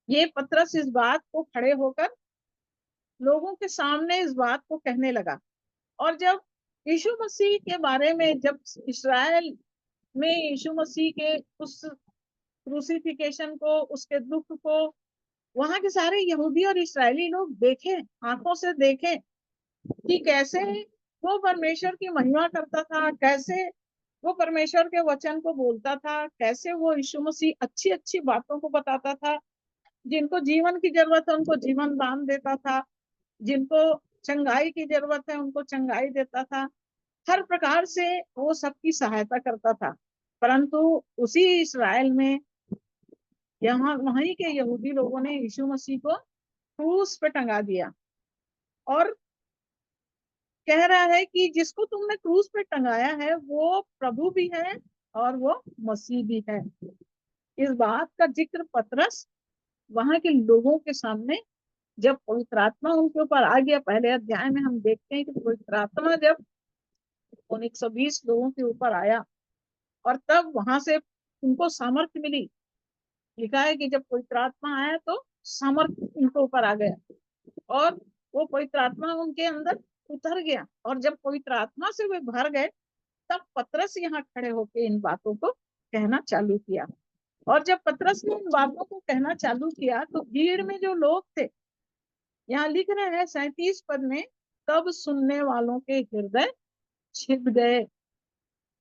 ये पतरस इस बात को खड़े होकर लोगों के सामने इस बात को कहने लगा। और जब यीशु मसीह के बारे में, जब इस्राएल में यीशु मसीह के उस क्रूसिफिकेशन को, उसके दुख को वहां के सारे यहूदी और इस्राएली लोग देखें, आंखों से देखें कि कैसे वो परमेश्वर की महिमा करता था, कैसे वो परमेश्वर के वचन को बोलता था, कैसे वो यीशु मसीह अच्छी अच्छी बातों को बताता था, जिनको जीवन की जरूरत है उनको जीवन दान देता था, जिनको चंगाई की जरूरत है उनको चंगाई देता था, हर प्रकार से वो सबकी सहायता करता था। परंतु उसी इस्राएल में यहाँ वहीं के यहूदी लोगों ने यीशु मसीह को क्रूस पे टंगा दिया और कह रहा है कि जिसको तुमने क्रूस पे टंगाया है वो प्रभु भी है और वो मसीह भी है। इस बात का जिक्र पतरस वहां के लोगों के सामने, जब पवित्र आत्मा उनके ऊपर आ गया, पहले अध्याय में हम देखते हैं कि पवित्र आत्मा जब उन 120 लोगों के ऊपर आया और तब वहां से उनको सामर्थ्य मिली। लिखा है कि जब पवित्र आत्मा आया तो सामर्थ्य उनके ऊपर आ गया और वो पवित्र आत्मा उनके अंदर उतर गया। और जब पवित्र आत्मा से वे भर गए तब पतरस यहाँ खड़े होकर इन बातों को कहना चालू किया। और जब पतरस ने इन बातों को कहना चालू किया तो भीड़ में जो लोग थे, यहाँ लिख रहे हैं 37 पद में, तब सुनने वालों के हृदय छिद गए।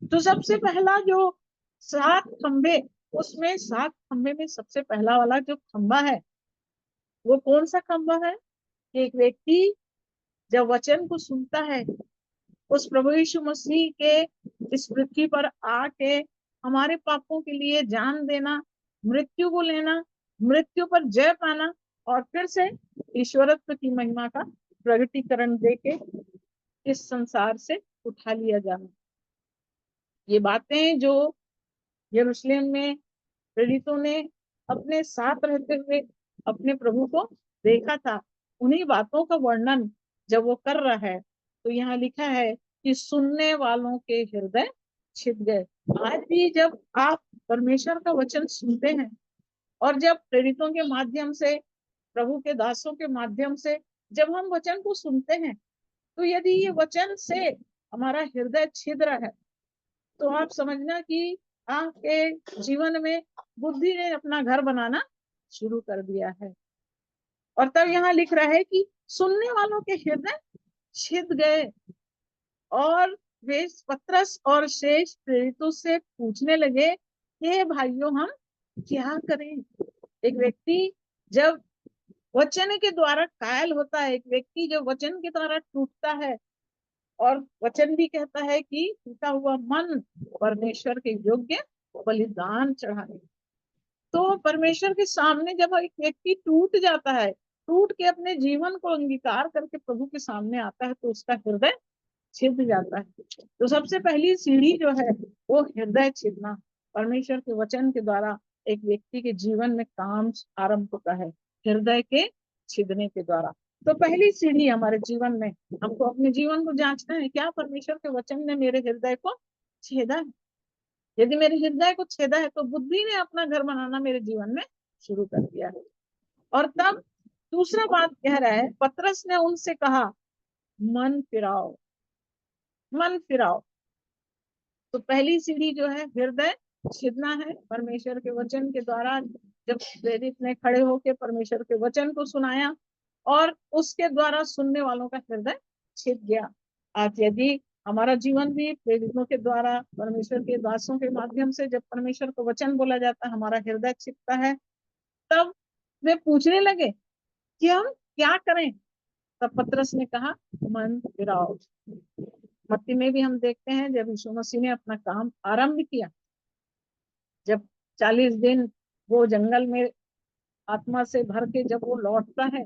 तो सबसे पहला जो 7 खंबे, उसमें 7 खंबे में सबसे पहला वाला जो खंबा है वो कौन सा खंबा है? एक व्यक्ति जब वचन को सुनता है, उस प्रभु यीशु मसीह के इस पृथ्वी पर आके हमारे पापों के लिए जान देना, मृत्यु को लेना, मृत्यु पर जय पाना और फिर से ईश्वरत्व की महिमा का प्रगटीकरण देके इस संसार से उठा लिया जाना। ये बातें जो यरूशलेम में प्रेरितों ने अपने साथ रहते हुए अपने प्रभु को देखा था, उन्हीं बातों का वर्णन जब वो कर रहा है तो यहाँ लिखा है कि सुनने वालों के हृदय छिद गए। आज भी जब आप परमेश्वर का वचन सुनते हैं और जब प्रेरितों के माध्यम से, प्रभु के दासों के माध्यम से जब हम वचन को सुनते हैं, तो यदि ये वचन से हमारा हृदय छिद रहा है तो आप समझना कि आपके जीवन में बुद्धि ने अपना घर बनाना शुरू कर दिया है। और तब यहाँ लिख रहा है कि सुनने वालों के हृदय छिद गए और वे पतरस और शेष प्रेरितों से पूछने लगे, हे भाइयों हम क्या करें? एक व्यक्ति जब वचन के द्वारा कायल होता है, एक व्यक्ति जब वचन के द्वारा टूटता है, और वचन भी कहता है कि टूटा हुआ मन परमेश्वर के योग्य बलिदान चढ़ाए। तो परमेश्वर के सामने जब एक व्यक्ति टूट जाता है, टूट के अपने जीवन को अंगीकार करके प्रभु के सामने आता है, तो उसका हृदय छिद जाता है। तो सबसे पहली सीढ़ी जो है वो हृदय छिदना, परमेश्वर के वचन के द्वारा एक व्यक्ति के जीवन में काम आरंभ होता है, हृदय के छिदने के द्वारा। तो पहली सीढ़ी हमारे जीवन में, हमको अपने जीवन को जांचना है, क्या परमेश्वर के वचन ने मेरे हृदय को छेदा है? यदि मेरे हृदय को छेदा है तो बुद्धि ने अपना घर बनाना मेरे जीवन में शुरू कर दिया है। और तब दूसरा बात कह रहा है, पतरस ने उनसे कहा, मन फिराओ, मन फिराओ। तो पहली सीढ़ी जो है हृदय छिदना है। परमेश्वर के वचन के द्वारा जब प्रेरित ने खड़े होकर परमेश्वर के वचन को सुनाया और उसके द्वारा सुनने वालों का हृदय छिद गया। आज यदि हमारा जीवन भी प्रेरितों के द्वारा, परमेश्वर के दासों के माध्यम से जब परमेश्वर को वचन बोला जाता है, हमारा हृदय छिदता है, तब वे पूछने लगे कि हम क्या करें? तब पतरस ने कहा, मन फिराओ। मत्ती में भी हम देखते हैं जब यीशु मसीह ने अपना काम आरंभ किया, जब 40 दिन वो जंगल में आत्मा से भर के जब वो लौटता है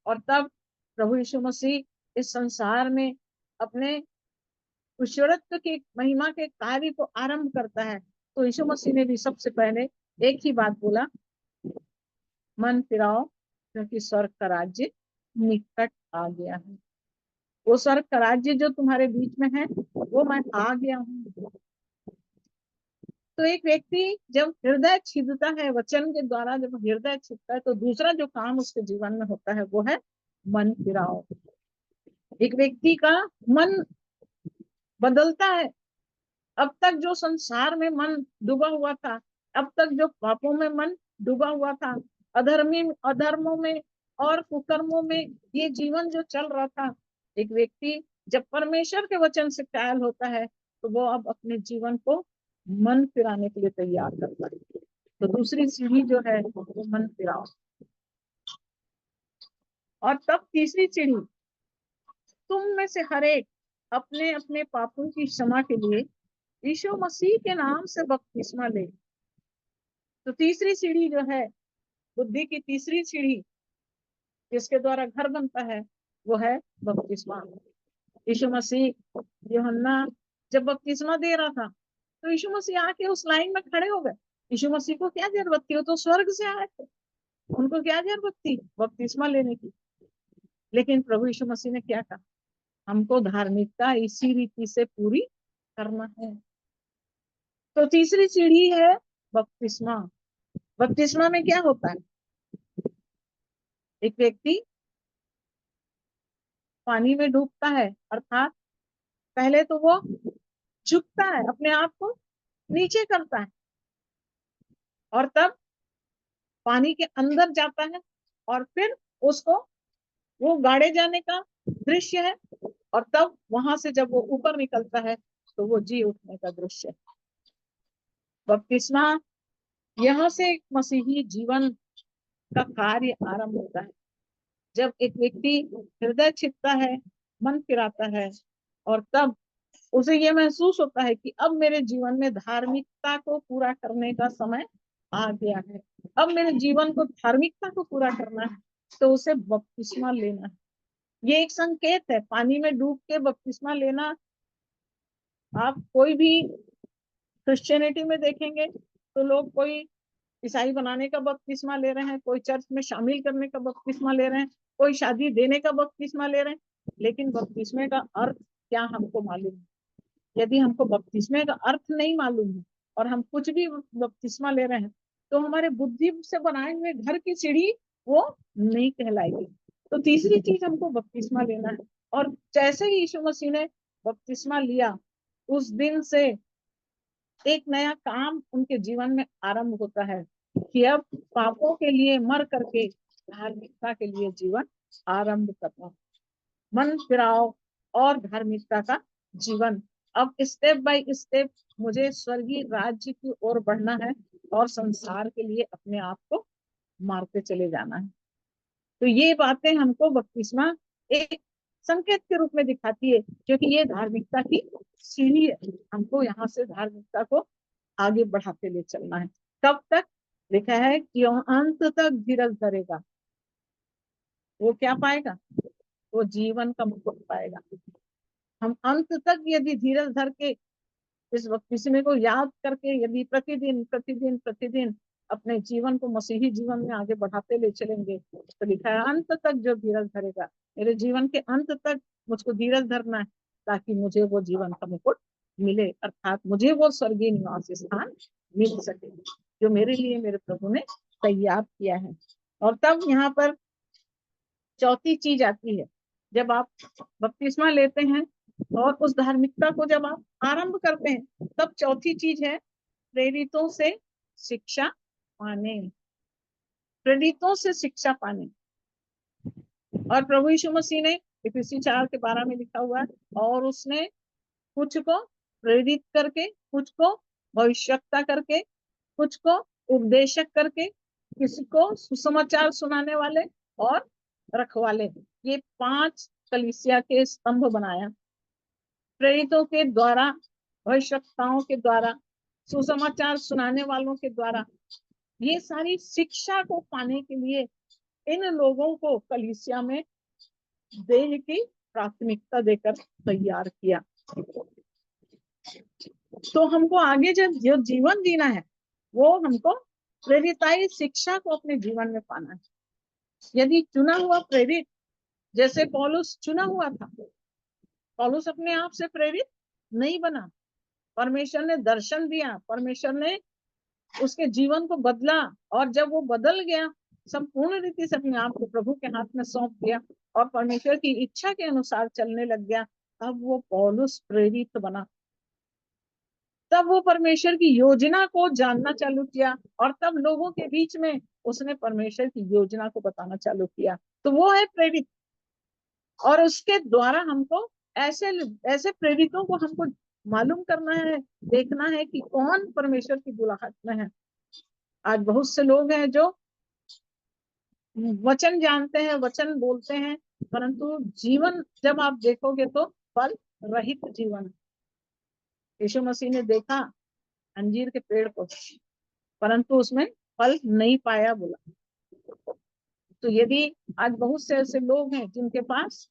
और तब प्रभु यीशु मसीह इस संसार में अपने ईश्वरत्व के महिमा के कार्य को आरंभ करता है, तो यीशु मसीह ने भी सबसे पहले एक ही बात बोला, मन फिराओ क्योंकि स्वर्ग का राज्य निकट आ गया है। वो स्वर्ग का राज्य जो तुम्हारे बीच में है वो मैं आ गया हूँ। तो एक व्यक्ति जब हृदय छिदता है, वचन के द्वारा जब हृदय छिदता है, तो दूसरा जो काम उसके जीवन में होता है वो है मन फिराओ। एक व्यक्ति का मन बदलता है। अब तक जो संसार में मन डूबा हुआ था, अब तक जो पापों में मन डूबा हुआ था, अधर्मों में और कुकर्मों में ये जीवन जो चल रहा था, एक व्यक्ति जब परमेश्वर के वचन से कायल होता है तो वो अब अपने जीवन को मन फिराने के लिए तैयार करता है। तो दूसरी सीढ़ी जो है वो मन फिराओ। और तब तीसरी सीढ़ी, तुम में से हर एक अपने अपने पापों की क्षमा के लिए यीशु मसीह के नाम से बपतिस्मा ले। तो तीसरी सीढ़ी जो है, बुद्धि की तीसरी सीढ़ी जिसके द्वारा घर बनता है वो है बपतिस्मा। यीशु मसीह, यूहन्ना जब बपतिस्मा दे रहा था तो यीशु मसीह आके उस लाइन में खड़े हो गए। यीशु मसीह को क्या जरूरत थी, वो तो स्वर्ग से आए थे, उनको क्या जरूरत थी बपतिस्मा लेने की। लेकिन प्रभु यीशु मसीह ने क्या कहा, हमको धार्मिकता इसी रीति से पूरी करना है। तो तीसरी सीढ़ी है बपतिस्मा। बपतिस्मा में क्या होता है, एक व्यक्ति पानी में डूबता है, अर्थात पहले तो वो झुकता है, अपने आप को नीचे करता है, और तब पानी के अंदर जाता है, और फिर उसको वो गाड़े जाने का दृश्य है, और तब वहां से जब वो ऊपर निकलता है तो वो जी उठने का दृश्य है। बपतिस्मा, यहाँ से एक मसीही जीवन का कार्य आरंभ होता है। जब एक व्यक्ति हृदय छिदता है, मन फिराता है, और तब उसे ये महसूस होता है कि अब मेरे जीवन में धार्मिकता को पूरा करने का समय आ गया है, अब मेरे जीवन को धार्मिकता को पूरा करना है, तो उसे बपतिस्मा लेना है। ये एक संकेत है, पानी में डूब के बपतिस्मा लेना। आप कोई भी क्रिश्चियनिटी में देखेंगे तो लोग कोई ईसाई बनाने का बपतिस्मा ले रहे हैं, कोई चर्च में शामिल करने का बपतिस्मा ले रहे हैं, कोई शादी देने का बपतिस्मा ले रहे हैं, लेकिन बपतिस्मे का अर्थ क्या हमको मालूम है? यदि हमको बपतिस्मे का अर्थ नहीं मालूम है और हम कुछ भी बपतिस्मा ले रहे हैं तो हमारे बुद्धि से बनाए हुए घर की सीढ़ी वो नहीं कहलाएगी। तो तीसरी चीज हमको बपतिस्मा लेना है। और जैसे ही यीशु मसीह ने बपतिस्मा लिया, उस दिन से एक नया काम उनके जीवन में आरंभ होता है कि अब पापों के लिए मर करके धार्मिकता के लिए जीवन आरंभ करना। मन फिराओ और धार्मिकता का जीवन। अब स्टेप बाय स्टेप मुझे स्वर्गीय राज्य की ओर बढ़ना है और संसार के लिए अपने आप को मारते चले जाना है। तो ये बातें हमको बपतिस्मा एक संकेत के रूप में दिखाती है, क्योंकि ये धार्मिकता की सीढ़ी है। हमको यहाँ से धार्मिकता को आगे बढ़ाते ले चलना है। कब तक? लिखा है कि अंत तक धीरज धरेगा वो क्या पाएगा, वो जीवन का मुकुट पाएगा। हम अंत तक यदि धीरज धर के इस बपतिस्मे को याद करके यदि प्रतिदिन प्रतिदिन प्रतिदिन अपने जीवन को मसीही जीवन में आगे बढ़ाते ले चलेंगे, तो लिखा है अंत तक जो धीरज धरेगा। मेरे जीवन के अंत तक मुझको धीरज धरना है ताकि मुझे वो जीवन का मुकुट मिले, अर्थात मुझे वो स्वर्गीय निवास स्थान मिल सके जो मेरे लिए मेरे प्रभु ने तैयार किया है। और तब यहाँ पर चौथी चीज आती है, जब आप बपतिस्मा लेते हैं और उस धार्मिकता को जब आप आरंभ करते हैं, तब चौथी चीज है प्रेरितों से शिक्षा पाने। प्रेरितों से शिक्षा पाने। और प्रभु यीशु मसीह ने इफिसी 4:12 में लिखा हुआ है, और उसने कुछ को प्रेरित करके, कुछ को भविष्यवक्ता करके, कुछ को उपदेशक करके, किसी को सुसमाचार सुनाने वाले और रखवाले, ये 5 कलीसिया के स्तंभ बनाया। प्रेरितों के द्वारा, भविष्यवक्ताओं के द्वारा, सुसमाचार सुनाने वालों के द्वारा, ये सारी शिक्षा को पाने के लिए इन लोगों को कलीसिया में देह की प्राथमिकता देकर तैयार किया। तो हमको आगे जो जीवन जीना है वो हमको प्रेरिताई शिक्षा को अपने जीवन में पाना है। यदि चुना हुआ प्रेरित, जैसे पौलुस चुना हुआ था, पौलुस अपने आप से प्रेरित नहीं बना, परमेश्वर ने दर्शन दिया, परमेश्वर ने उसके जीवन को बदला, और जब वो बदल गया, संपूर्ण रीति से अपने आप को प्रभु के हाथ में सौंप दिया और परमेश्वर की इच्छा के अनुसार चलने लग गया, तब वो पौलुस प्रेरित बना। तब वो परमेश्वर की योजना को जानना चालू किया और तब लोगों के बीच में उसने परमेश्वर की योजना को बताना चालू किया। तो वो है प्रेरित। और उसके द्वारा हमको ऐसे ऐसे प्रेरितों को हमको मालूम करना है, देखना है कि कौन परमेश्वर की बुलाहट में है। आज बहुत से लोग हैं जो वचन जानते हैं, वचन बोलते हैं, परंतु जीवन जब आप देखोगे तो फल रहित जीवन। यीशु मसीह ने देखा अंजीर के पेड़ को, परंतु उसमें फल नहीं पाया बोला। तो यदि आज बहुत से ऐसे लोग हैं जिनके पास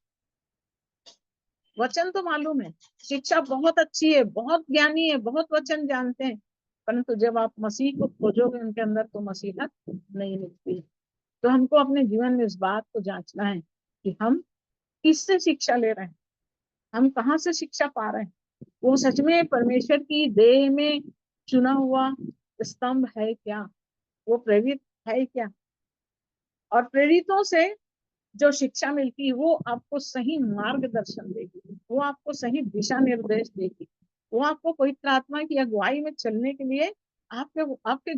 वचन तो मालूम है, शिक्षा बहुत अच्छी है, बहुत ज्ञानी है, बहुत वचन जानते हैं, परंतु जब आप मसीह को खोजोगे उनके अंदर तो मसीहत नहीं निकलती। तो हमको अपने जीवन में इस बात को जांचना है कि हम किससे शिक्षा ले रहे हैं, हम कहाँ से शिक्षा पा रहे हैं। वो सच में परमेश्वर की देह में चुना हुआ स्तंभ है क्या, वो प्रेरित है क्या। और प्रेरितों से जो शिक्षा मिलती है वो आपको सही मार्गदर्शन देगी, वो आपको सही दिशा निर्देश देगी, वो आपको पवित्र आत्मा की अगुवाई में चलने के लिए आपके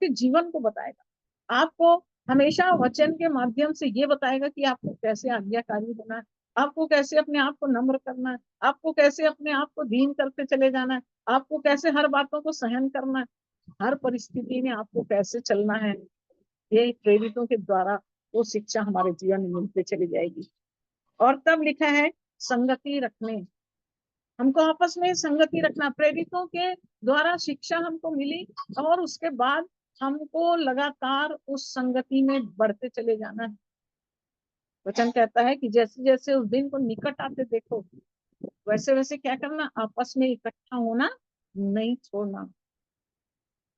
जीवन को बताएगा। आपको हमेशा वचन के माध्यम से ये बताएगा कि आपको कैसे आज्ञाकारी होना है, आपको कैसे अपने आप को नम्र करना है, आपको कैसे अपने आप को दीन करते चले जाना है, आपको कैसे हर बातों को सहन करना है, हर परिस्थिति में आपको कैसे चलना है। ये प्रेरितों के द्वारा वो शिक्षा हमारे जीवन में मिलते चली जाएगी। और तब लिखा है संगति रखने, हमको आपस में संगति रखना। प्रेरितों के द्वारा शिक्षा हमको मिली और उसके बाद हमको लगातार उस संगति में बढ़ते चले जाना है। वचन कहता है कि जैसे जैसे उस दिन को निकट आते देखो, वैसे वैसे क्या करना, आपस में इकट्ठा होना नहीं छोड़ना।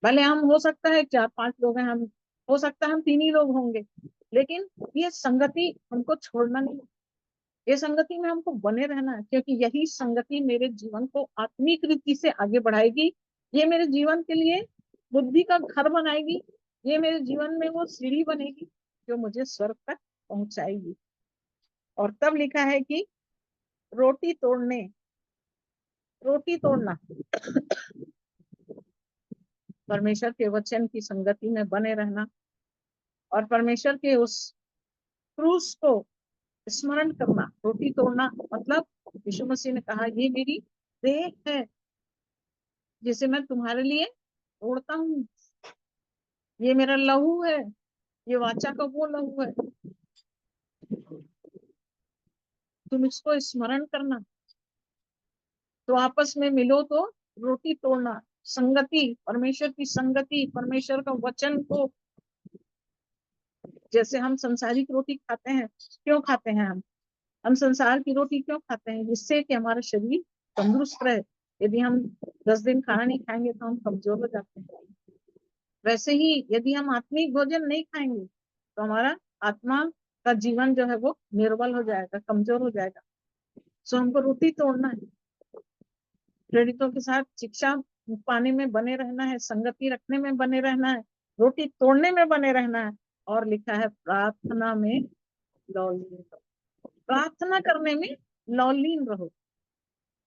भले हम हो सकता है 4-5 लोग हैं, हम हो सकता है हम 3 ही लोग होंगे, लेकिन ये संगति हमको छोड़ना नहीं, ये संगति में हमको बने रहना है, क्योंकि यही संगति मेरे जीवन को आत्मिक रीति से आगे बढ़ाएगी। ये मेरे जीवन के लिए बुद्धि का घर बनाएगी, ये मेरे जीवन में वो सीढ़ी बनेगी जो मुझे स्वर्ग तक पहुंचाएगी। और तब लिखा है कि रोटी तोड़ना परमेश्वर के वचन की संगति में बने रहना और परमेश्वर के उस क्रूस को स्मरण करना। रोटी तोड़ना मतलब यीशु मसीह ने कहा ये मेरी देह है जिसे मैं तुम्हारे लिए तोड़ता हूँ, ये मेरा लहू है, ये वाचा का वो लहू है, तुम इसको स्मरण करना। तो आपस में मिलो तो रोटी तोड़ना, संगति, परमेश्वर की संगति, परमेश्वर का वचन को। जैसे हम संसारिक रोटी खाते हैं, क्यों खाते हैं हम संसार की रोटी क्यों खाते हैं, जिससे कि हमारा शरीर तंदुरुस्त रहे। यदि हम 10 दिन खाना नहीं खाएंगे तो हम कमजोर हो जाते हैं। वैसे ही यदि हम आत्मिक भोजन नहीं खाएंगे तो हमारा आत्मा का जीवन जो है वो निर्बल हो जाएगा, कमजोर हो जाएगा। सो हमको रोटी तोड़ना है, प्रेरितों के साथ शिक्षा पाने में बने रहना है, संगति रखने में बने रहना है, रोटी तोड़ने में बने रहना है। और लिखा है प्रार्थना में लौलीन रहो, प्रार्थना करने में लौलीन रहो।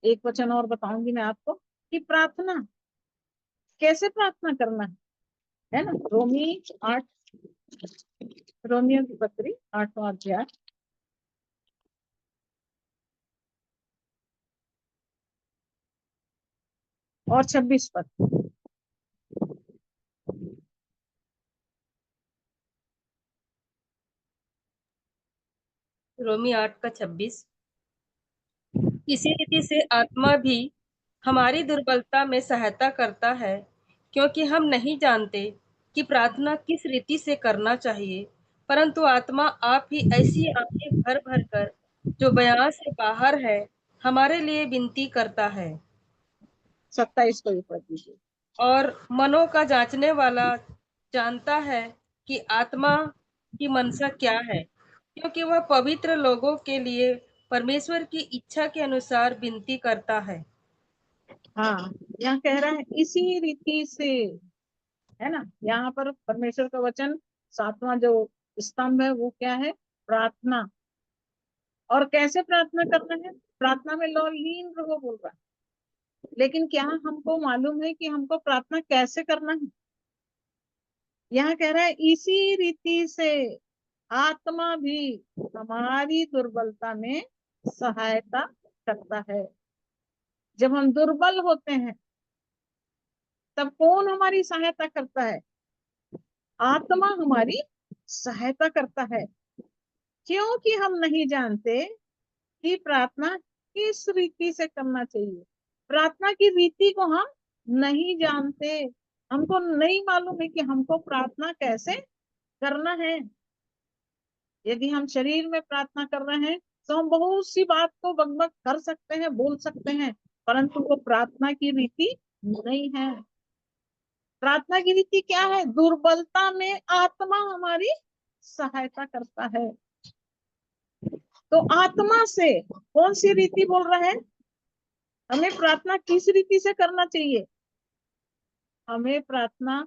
एक वचन और बताऊंगी मैं आपको कि प्रार्थना कैसे प्रार्थना करना है ना। रोमियो की पत्री 8वां अध्याय और 26 पद। रोमी 8 का 26। इसी रीति से आत्मा भी हमारी दुर्बलता में सहायता करता है, क्योंकि हम नहीं जानते कि प्रार्थना किस रीति से करना चाहिए, परंतु आत्मा आप ही ऐसी आंखें भर भर कर जो बयां से बाहर है हमारे लिए विनती करता है। 27 को भी पढ़ दीजिए। और मनों का जांचने वाला जानता है कि आत्मा की मनसा क्या है, क्योंकि वह पवित्र लोगों के लिए परमेश्वर की इच्छा के अनुसार विनती करता है। हाँ, यहाँ कह रहा है इसी रीति से, है ना। यहाँ पर परमेश्वर का वचन 7वां जो स्तंभ है वो क्या है? प्रार्थना। और कैसे प्रार्थना करना है? प्रार्थना में लीन रहो बोल रहा है। लेकिन क्या हमको मालूम है कि हमको प्रार्थना कैसे करना है? यहाँ कह रहा है इसी रीति से आत्मा भी हमारी दुर्बलता में सहायता करता है। जब हम दुर्बल होते हैं तब कौन हमारी सहायता करता है? आत्मा हमारी सहायता करता है, क्योंकि हम नहीं जानते कि प्रार्थना किस रीति से करना चाहिए। प्रार्थना की रीति को हम नहीं जानते, हमको नहीं मालूम है कि हमको प्रार्थना कैसे करना है। यदि हम शरीर में प्रार्थना कर रहे हैं तो हम बहुत सी बात को बकबक कर सकते हैं, बोल सकते हैं, परंतु वो प्रार्थना की रीति नहीं है। प्रार्थना की रीति क्या है? दुर्बलता में आत्मा हमारी सहायता करता है। तो आत्मा से कौन सी रीति बोल रहा है? हमें प्रार्थना किस रीति से करना चाहिए? हमें प्रार्थना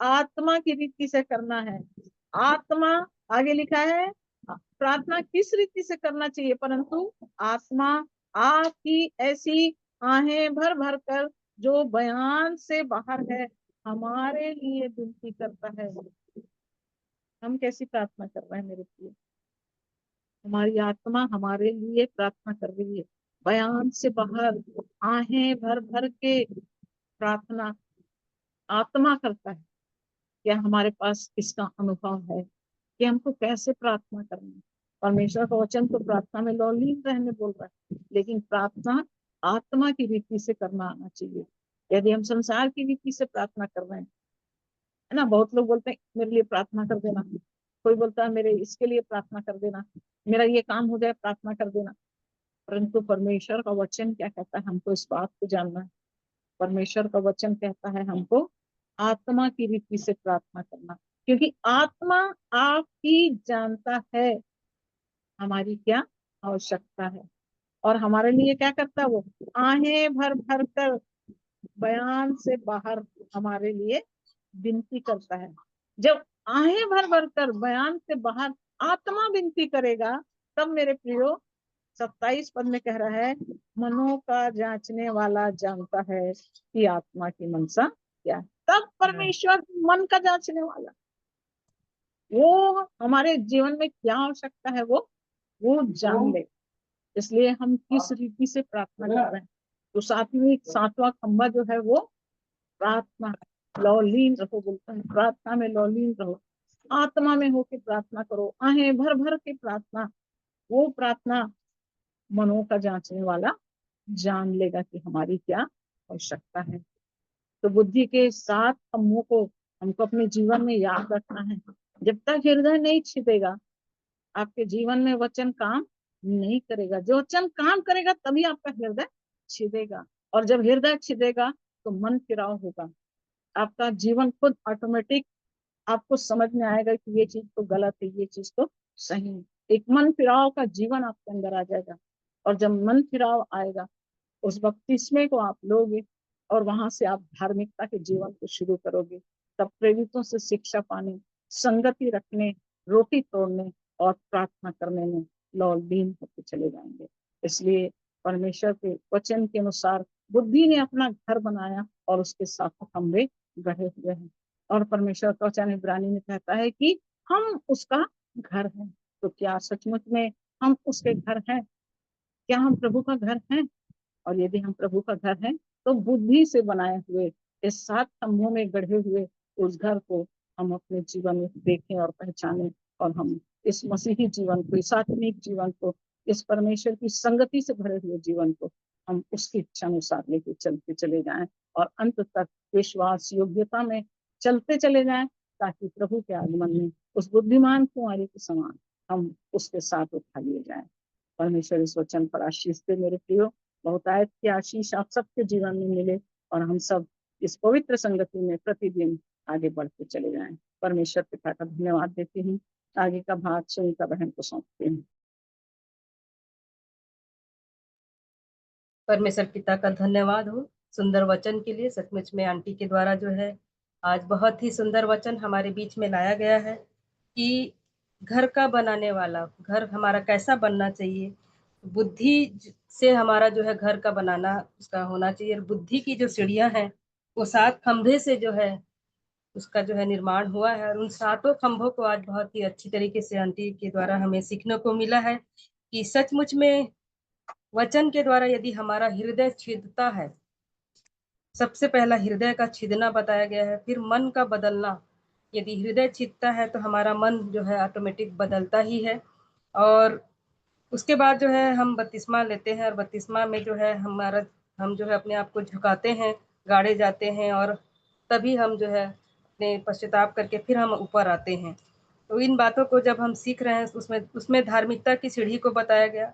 आत्मा की रीति से करना है। आत्मा आगे लिखा है प्रार्थना किस रीति से करना चाहिए, परंतु आत्मा आपकी ऐसी आहें भर भर कर जो बयान से बाहर है हमारे लिए विनती करता है। हम कैसी प्रार्थना कर रहे हैं मेरे प्रिय? हमारी आत्मा हमारे लिए प्रार्थना कर रही है, बयान से बाहर आहें भर भर के प्रार्थना आत्मा करता है। क्या हमारे पास इसका अनुभव है कि हमको कैसे प्रार्थना करना है? परमेश्वर का वचन तो प्रार्थना में लीन रहने बोल रहा है, लेकिन प्रार्थना आत्मा की रीति से करना आना चाहिए। यदि हम संसार की रीति से प्रार्थना कर रहे हैं, है ना, बहुत लोग बोलते हैं मेरे लिए प्रार्थना कर देना, कोई बोलता है मेरे इसके लिए प्रार्थना कर देना, मेरा ये काम हो जाए प्रार्थना कर देना। परंतु परमेश्वर का वचन क्या कहता है? हमको इस बात को जानना है। परमेश्वर का वचन कहता है हमको आत्मा की रीति से प्रार्थना करना, क्योंकि आत्मा आपकी जानता है हमारी क्या आवश्यकता है, और हमारे लिए क्या करता है? वो आहें भर भर कर बयान से बाहर हमारे लिए विनती करता है। जब आहें भर भर कर बयान से बाहर आत्मा विनती करेगा, तब मेरे प्रियो 27 पद में कह रहा है मनों का जांचने वाला जानता है कि आत्मा की मनसा क्या है। तब परमेश्वर मन का जांचने वाला, वो हमारे जीवन में क्या आवश्यकता है वो जान ले। इसलिए हम किस रीति से प्रार्थना कर रहे हैं। तो सातवां खंबा जो है वो प्रार्थना, लीन रहो बोलता है। प्रार्थना में लीन रहो, आत्मा में होके प्रार्थना करो, आहें भर भर के प्रार्थना। वो प्रार्थना मनों का जांचने वाला जान लेगा कि हमारी क्या आवश्यकता है। तो बुद्धि के 7 खम्भों को हमको अपने जीवन में याद रखना है। जब तक हृदय नहीं छिदेगा आपके जीवन में वचन काम नहीं करेगा। जो वचन काम करेगा तभी आपका हृदय छिदेगा, और जब हृदय छिदेगा तो मन फिराव होगा। आपका जीवन खुद ऑटोमेटिक आपको समझ में आएगा कि ये चीज तो गलत है, ये चीज तो सही है। एक मन फिराव का जीवन आपके अंदर आ जाएगा, और जब मन फिराव आएगा उस बपतिस्मे को आप लोगे और वहां से आप धार्मिकता के जीवन को शुरू करोगे। तब प्रेरितों से शिक्षा पाने, संगति रखने, रोटी तोड़ने और प्रार्थना करने में लीन होते चले जाएंगे। इसलिए परमेश्वर के वचन के अनुसार बुद्धि ने अपना घर बनाया और उसके 7 खंभे गढ़े हुए हैं। और परमेश्वर का वचन इब्रानी में कहता है कि हम उसका घर हैं। तो क्या सचमुच में हम उसके घर हैं? क्या हम प्रभु का घर हैं? और यदि हम प्रभु का घर हैं तो बुद्धि से बनाए हुए इस 7 खंभों में गढ़े हुए उस घर को हम अपने जीवन में देखें और पहचानें, और हम इस मसीही जीवन को, इस आत्मिक जीवन को, इस परमेश्वर की संगति से भरे हुए जीवन को हम उसकी इच्छा अनुसार लेके चलते चले जाएं और अंत तक विश्वास योग्यता में चलते चले जाएं, ताकि प्रभु के आगमन में उस बुद्धिमान कुंवारी के समान हम उसके साथ उठा लिए जाएं। परमेश्वर इस वचन पर आशीष दे मेरे प्रियो। बहुतायत की आशीष आप सबके जीवन में मिले और हम सब इस पवित्र संगति में प्रतिदिन आगे बढ़ते चले जाएं। परमेश्वर पिता का धन्यवाद देती हूँ। आगे का भाग सुनीता बहन को सौंपती हूँ। परमेश्वर पिता का धन्यवाद हो सुंदर वचन के लिए। सचमुच में आंटी के द्वारा जो है आज बहुत ही सुंदर वचन हमारे बीच में लाया गया है कि घर का बनाने वाला, घर हमारा कैसा बनना चाहिए, बुद्धि से हमारा जो है घर का बनाना उसका होना चाहिए। और बुद्धि की जो सीढ़ियां हैं वो 7 खंभे से जो है उसका जो है निर्माण हुआ है। और उन 7 खंभों को आज बहुत ही अच्छी तरीके से आंटी के द्वारा हमें सीखने को मिला है कि सचमुच में वचन के द्वारा यदि हमारा हृदय छिदता है, सबसे पहला हृदय का छिदना बताया गया है, फिर मन का बदलना। यदि हृदय छिदता है तो हमारा मन जो है ऑटोमेटिक बदलता ही है। और उसके बाद जो है हम बपतिस्मा लेते हैं और बपतिस्मा में जो है हम जो है अपने आप को झुकाते हैं, गाड़े जाते हैं और तभी हम जो है अपने पश्चाताप करके फिर हम ऊपर आते हैं। तो इन बातों को जब हम सीख रहे हैं उसमें धार्मिकता की सीढ़ी को बताया गया।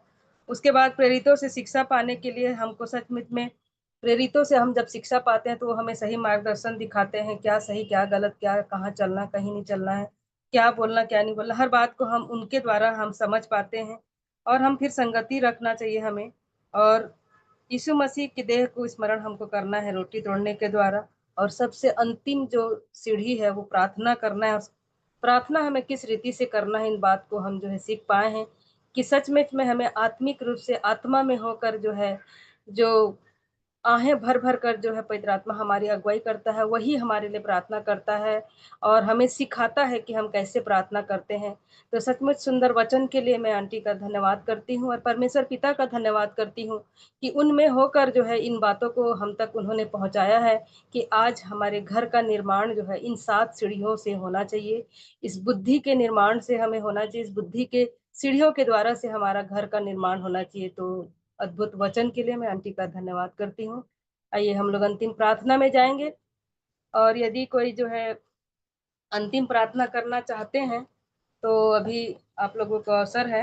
उसके बाद प्रेरितों से शिक्षा पाने के लिए हमको सचमुच में प्रेरितों से हम जब शिक्षा पाते हैं तो वो हमें सही मार्गदर्शन दिखाते हैं, क्या सही क्या गलत, क्या कहाँ चलना कहीं नहीं चलना है, क्या बोलना क्या नहीं बोलना, हर बात को हम उनके द्वारा हम समझ पाते हैं। और हम फिर संगति रखना चाहिए हमें। और यीशु मसीह की देह को स्मरण हमको करना है रोटी तोड़ने के द्वारा। और सबसे अंतिम जो सीढ़ी है वो प्रार्थना करना है। प्रार्थना हमें किस रीति से करना है, इन बात को हम जो है सीख पाए हैं कि सचमुच में हमें आत्मिक रूप से आत्मा में होकर जो है, जो आहें भर भर कर जो है पवित्र आत्मा हमारी अगुवाई करता है, वही हमारे लिए प्रार्थना करता है और हमें सिखाता है कि हम कैसे प्रार्थना करते हैं। तो सचमुच सुंदर वचन के लिए मैं आंटी का धन्यवाद करती हूँ और परमेश्वर पिता का धन्यवाद करती हूँ कि उनमें होकर जो है इन बातों को हम तक उन्होंने पहुंचाया है कि आज हमारे घर का निर्माण जो है इन 7 सीढ़ियों से होना चाहिए। इस बुद्धि के निर्माण से हमें होना चाहिए, इस बुद्धि के सीढ़ियों के द्वारा से हमारा घर का निर्माण होना चाहिए। तो अद्भुत वचन के लिए मैं आंटी का धन्यवाद करती हूँ। आइए हम लोग अंतिम प्रार्थना में जाएंगे। और यदि कोई जो है अंतिम प्रार्थना करना चाहते हैं तो अभी आप लोगों को अवसर है।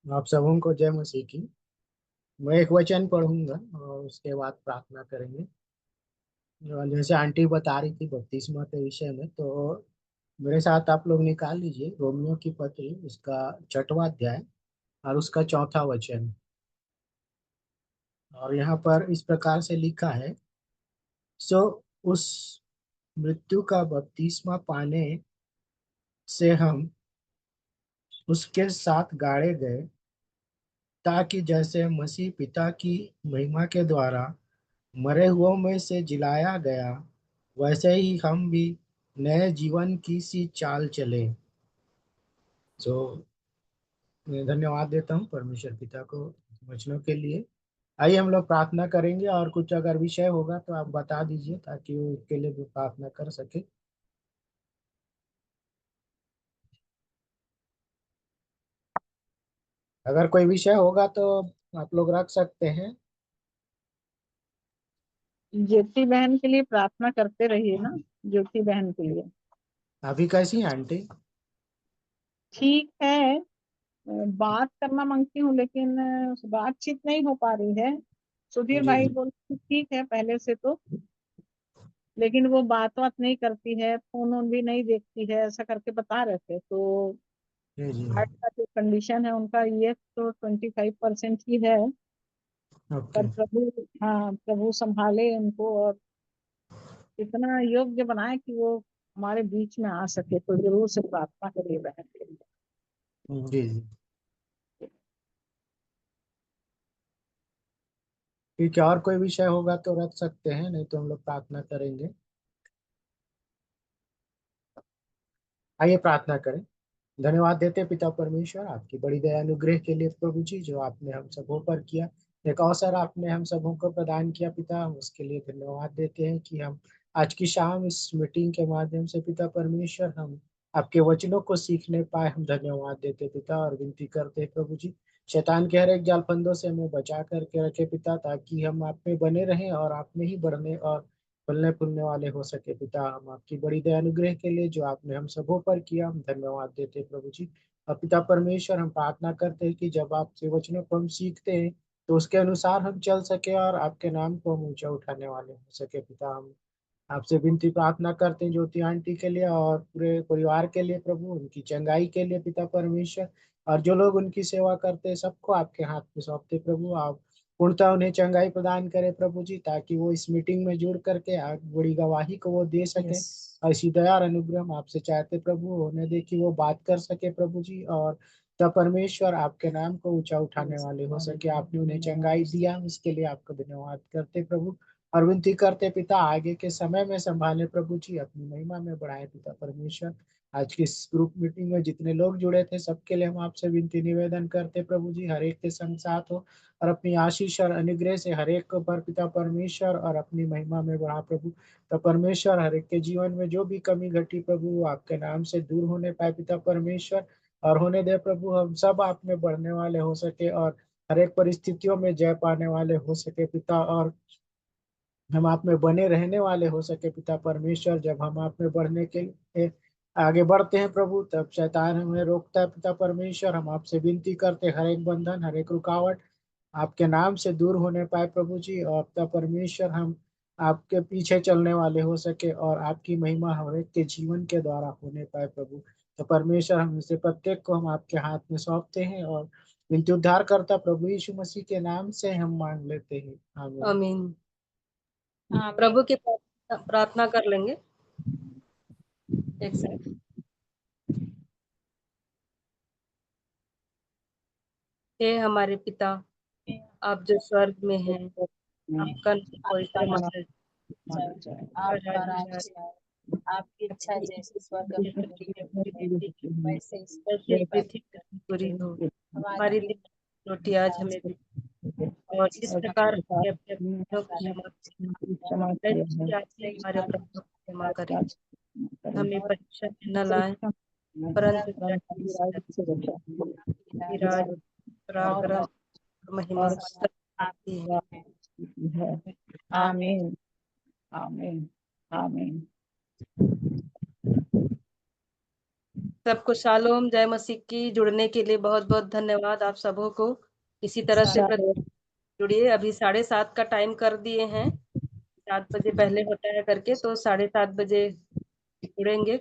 आप सबों को जय मसीह की। मैं एक वचन पढ़ूंगा और उसके बाद प्रार्थना करेंगे। जैसे आंटी बता रही थी बपतिस्मा के विषय में, तो मेरे साथ आप लोग निकाल लीजिए रोमियो की पत्री, उसका 6वां अध्याय और उसका 4था वचन। और यहाँ पर इस प्रकार से लिखा है, सो उस मृत्यु का बपतिस्मा पाने से हम उसके साथ गाड़े गए, ताकि जैसे मसीह पिता की महिमा के द्वारा मरे हुओं में से जिलाया गया, वैसे ही हम भी नए जीवन की सी चाल चले। तो मैं धन्यवाद देता हूँ परमेश्वर पिता को वचनों के लिए। आइए हम लोग प्रार्थना करेंगे और कुछ अगर विषय होगा तो आप बता दीजिए ताकि वो उसके लिए भी प्रार्थना कर सके। अगर कोई विषय होगा तो आप लोग रख सकते हैं। ज्योति बहन के लिए प्रार्थना करते रहिए ना। ज्योति बहन के लिए अभी कैसी हैं आंटी? ठीक है। बात करना मांगती हूँ लेकिन बातचीत नहीं हो पा रही है। सुधीर जी भाई जी बोलते ठीक है पहले से तो, लेकिन वो बात नहीं करती है, फोन वोन भी नहीं देखती है, ऐसा करके बता रहे थे। तो जी जी। हार्ट का जो कंडीशन है उनका, ये तो 25% ही है। ओके। पर प्रभु, हाँ प्रभु संभाले उनको और इतना योग्य बनाए कि वो हमारे बीच में आ सके। तो जरूर से प्रार्थना करिए बहन के लिए। जी जी। ठीक है, और कोई विषय होगा तो रख सकते हैं, नहीं तो हम लोग प्रार्थना करेंगे। आइए प्रार्थना करें। धन्यवाद देते हैं पिता परमेश्वर आपकी बड़ी दया अनुग्रह के लिए प्रभु जी, जो आपने हम सबों पर किया। एक अवसर आपने हम सबों को प्रदान किया पिता, हम उसके लिए धन्यवाद देते हैं कि हम आज की शाम इस मीटिंग के माध्यम से पिता परमेश्वर हम आपके वचनों को सीखने पाए, हम धन्यवाद देते पिता और विनती करते हैं प्रभु जी, शैतान के हर एक जाल फंदों से हमें बचा करके रखे पिता, ताकि हम आप में बने रहें और आप में ही बढ़ने और फलने फूलने वाले हो सके पिता। हम आपकी बड़ी दया अनुग्रह के लिए जो आपने हम सबों पर किया, हम धन्यवाद देते हैं प्रभु जी। और पिता परमेश्वर, हम प्रार्थना करते हैं कि जब आपके वचनों को हम सीखते हैं तो उसके अनुसार हम चल सके और आपके नाम को हम ऊंचा उठाने वाले हो सके पिता। हम आपसे विनती प्रार्थना करते हैं ज्योति आंटी के लिए और पूरे परिवार के लिए प्रभु, उनकी चंगाई के लिए पिता परमेश्वर, और जो लोग उनकी सेवा करते हैं सबको आपके हाथ में सौंपते प्रभु। आप पूर्णतः उन्हें चंगाई प्रदान करें प्रभु जी, ताकि वो इस मीटिंग में जुड़ करके बड़ी गवाही को वो दे सके। यस और इसी दया और अनुग्रह हम आपसे चाहते प्रभु, होने दे कि वो बात कर सके प्रभु जी, और तब परमेश्वर आपके नाम को ऊंचा उठाने वाले हो सके। आपने उन्हें चंगाई दिया, उसके लिए आपका धन्यवाद करते प्रभु। और विनती करते पिता, आगे के समय में संभाले प्रभु जी, अपनी महिमा में बढ़ाए पिता परमेश्वर। आज की इस ग्रुप मीटिंग में जितने लोग जुड़े थे सबके लिए हम आपसे विनती निवेदन करते प्रभु जी, हर एक के संग साथ हो और अपनी आशीष और अनुग्रह से हर एक पर पिता परमेश्वर और अपनी महिमा में बढ़ा प्रभु। तो परमेश्वर, हर एक के जीवन में जो भी कमी घटी प्रभु, वो आपके नाम से दूर होने पाए पिता परमेश्वर। और होने दे प्रभु, हम सब आप में बढ़ने वाले हो सके और हर एक परिस्थितियों में जय पाने वाले हो सके पिता, और हम आप में बने रहने वाले हो सके पिता परमेश्वर। जब हम आप में बढ़ने के लिए आगे बढ़ते हैं प्रभु, तब शैतान हमें रोकता है पिता परमेश्वर। हम आपसे विनती करते हैं, हर एक बंधन, हर एक रुकावट आपके नाम से दूर होने पाए प्रभु जी, और पिता परमेश्वर हम आपके पीछे चलने वाले हो सके और आपकी महिमा हर एक के जीवन के द्वारा होने पाए प्रभु। तो परमेश्वर, हम इसे प्रत्येक को हम आपके हाथ में सौंपते हैं और विनती उद्धार करता प्रभु यीशु मसीह के नाम से हम मांग लेते हैं, आमीन। आमीन। आमीन। प्रभु की प्रार्थना कर लेंगे एक सेकंड। हे हमारे पिता, आप जो स्वर्ग में हैं, आपका नाम पवित्र माना आपका राज्य आए, आपकी इच्छा जैसे स्वर्ग में पृथ्वी पर पूरी होती है, वैसे इस जैसे पृथ्वी पर पृथ्वी पर पूरी हो। हमारी हमारी दिन रोटी आज हमें दे, और इस प्रकार हमने अपने अपराधों को क्षमा करें, जैसे आपने हमारे अपराधों को क्षमा करें। हमें परीक्षा में न लाए, परंतु बुराई से बचाएं। राज, पराक्रम, महिमा सब आपकी है। आमीन आमीन आमीन। सबको शालोम, जय मसीह की। जुड़ने के लिए बहुत बहुत धन्यवाद आप सबों को। इसी तरह से जुड़िए। अभी 7:30 का टाइम कर दिए हैं, 7 बजे पहले होता है करके, तो 7:30 बजे जुड़ेंगे।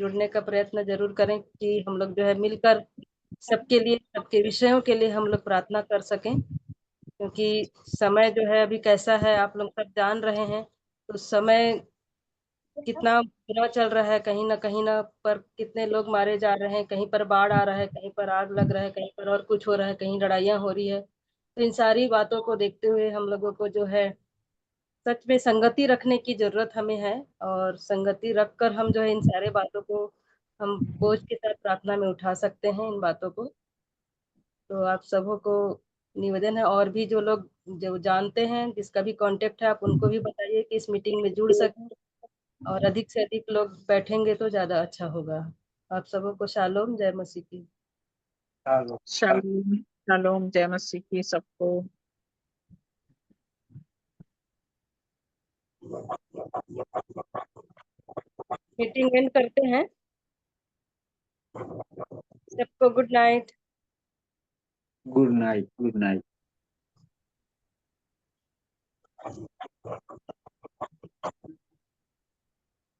जुड़ने का प्रयत्न जरूर करें कि हम लोग जो है मिलकर सबके लिए, सबके विषयों के लिए हम लोग प्रार्थना कर सकें, क्योंकि समय जो है अभी कैसा है आप लोग सब जान रहे हैं। तो समय कितना बुरा चल रहा है, कहीं ना पर कितने लोग मारे जा रहे हैं, कहीं पर बाढ़ आ रहा है, कहीं पर आग लग रहा है, कहीं पर और कुछ हो रहा है, कहीं लड़ाइयाँ हो रही है। तो इन सारी बातों को देखते हुए हम लोगों को जो है सच में संगति रखने की जरूरत हमें है, और संगति रखकर हम जो है इन सारे बातों को हम बोझ के साथ प्रार्थना में उठा सकते हैं इन बातों को। तो आप सबों को निवेदन है, और भी जो लोग जो जानते हैं जिसका भी कांटेक्ट है, आप उनको भी बताइए कि इस मीटिंग में जुड़ सकें, और अधिक से अधिक लोग बैठेंगे तो ज्यादा अच्छा होगा। आप सबों को शालोम, जय मसीह की। शालोम शालोम, जय मसीह की सबको। मीटिंग एंड करते हैं। सबको good night. Good night good night.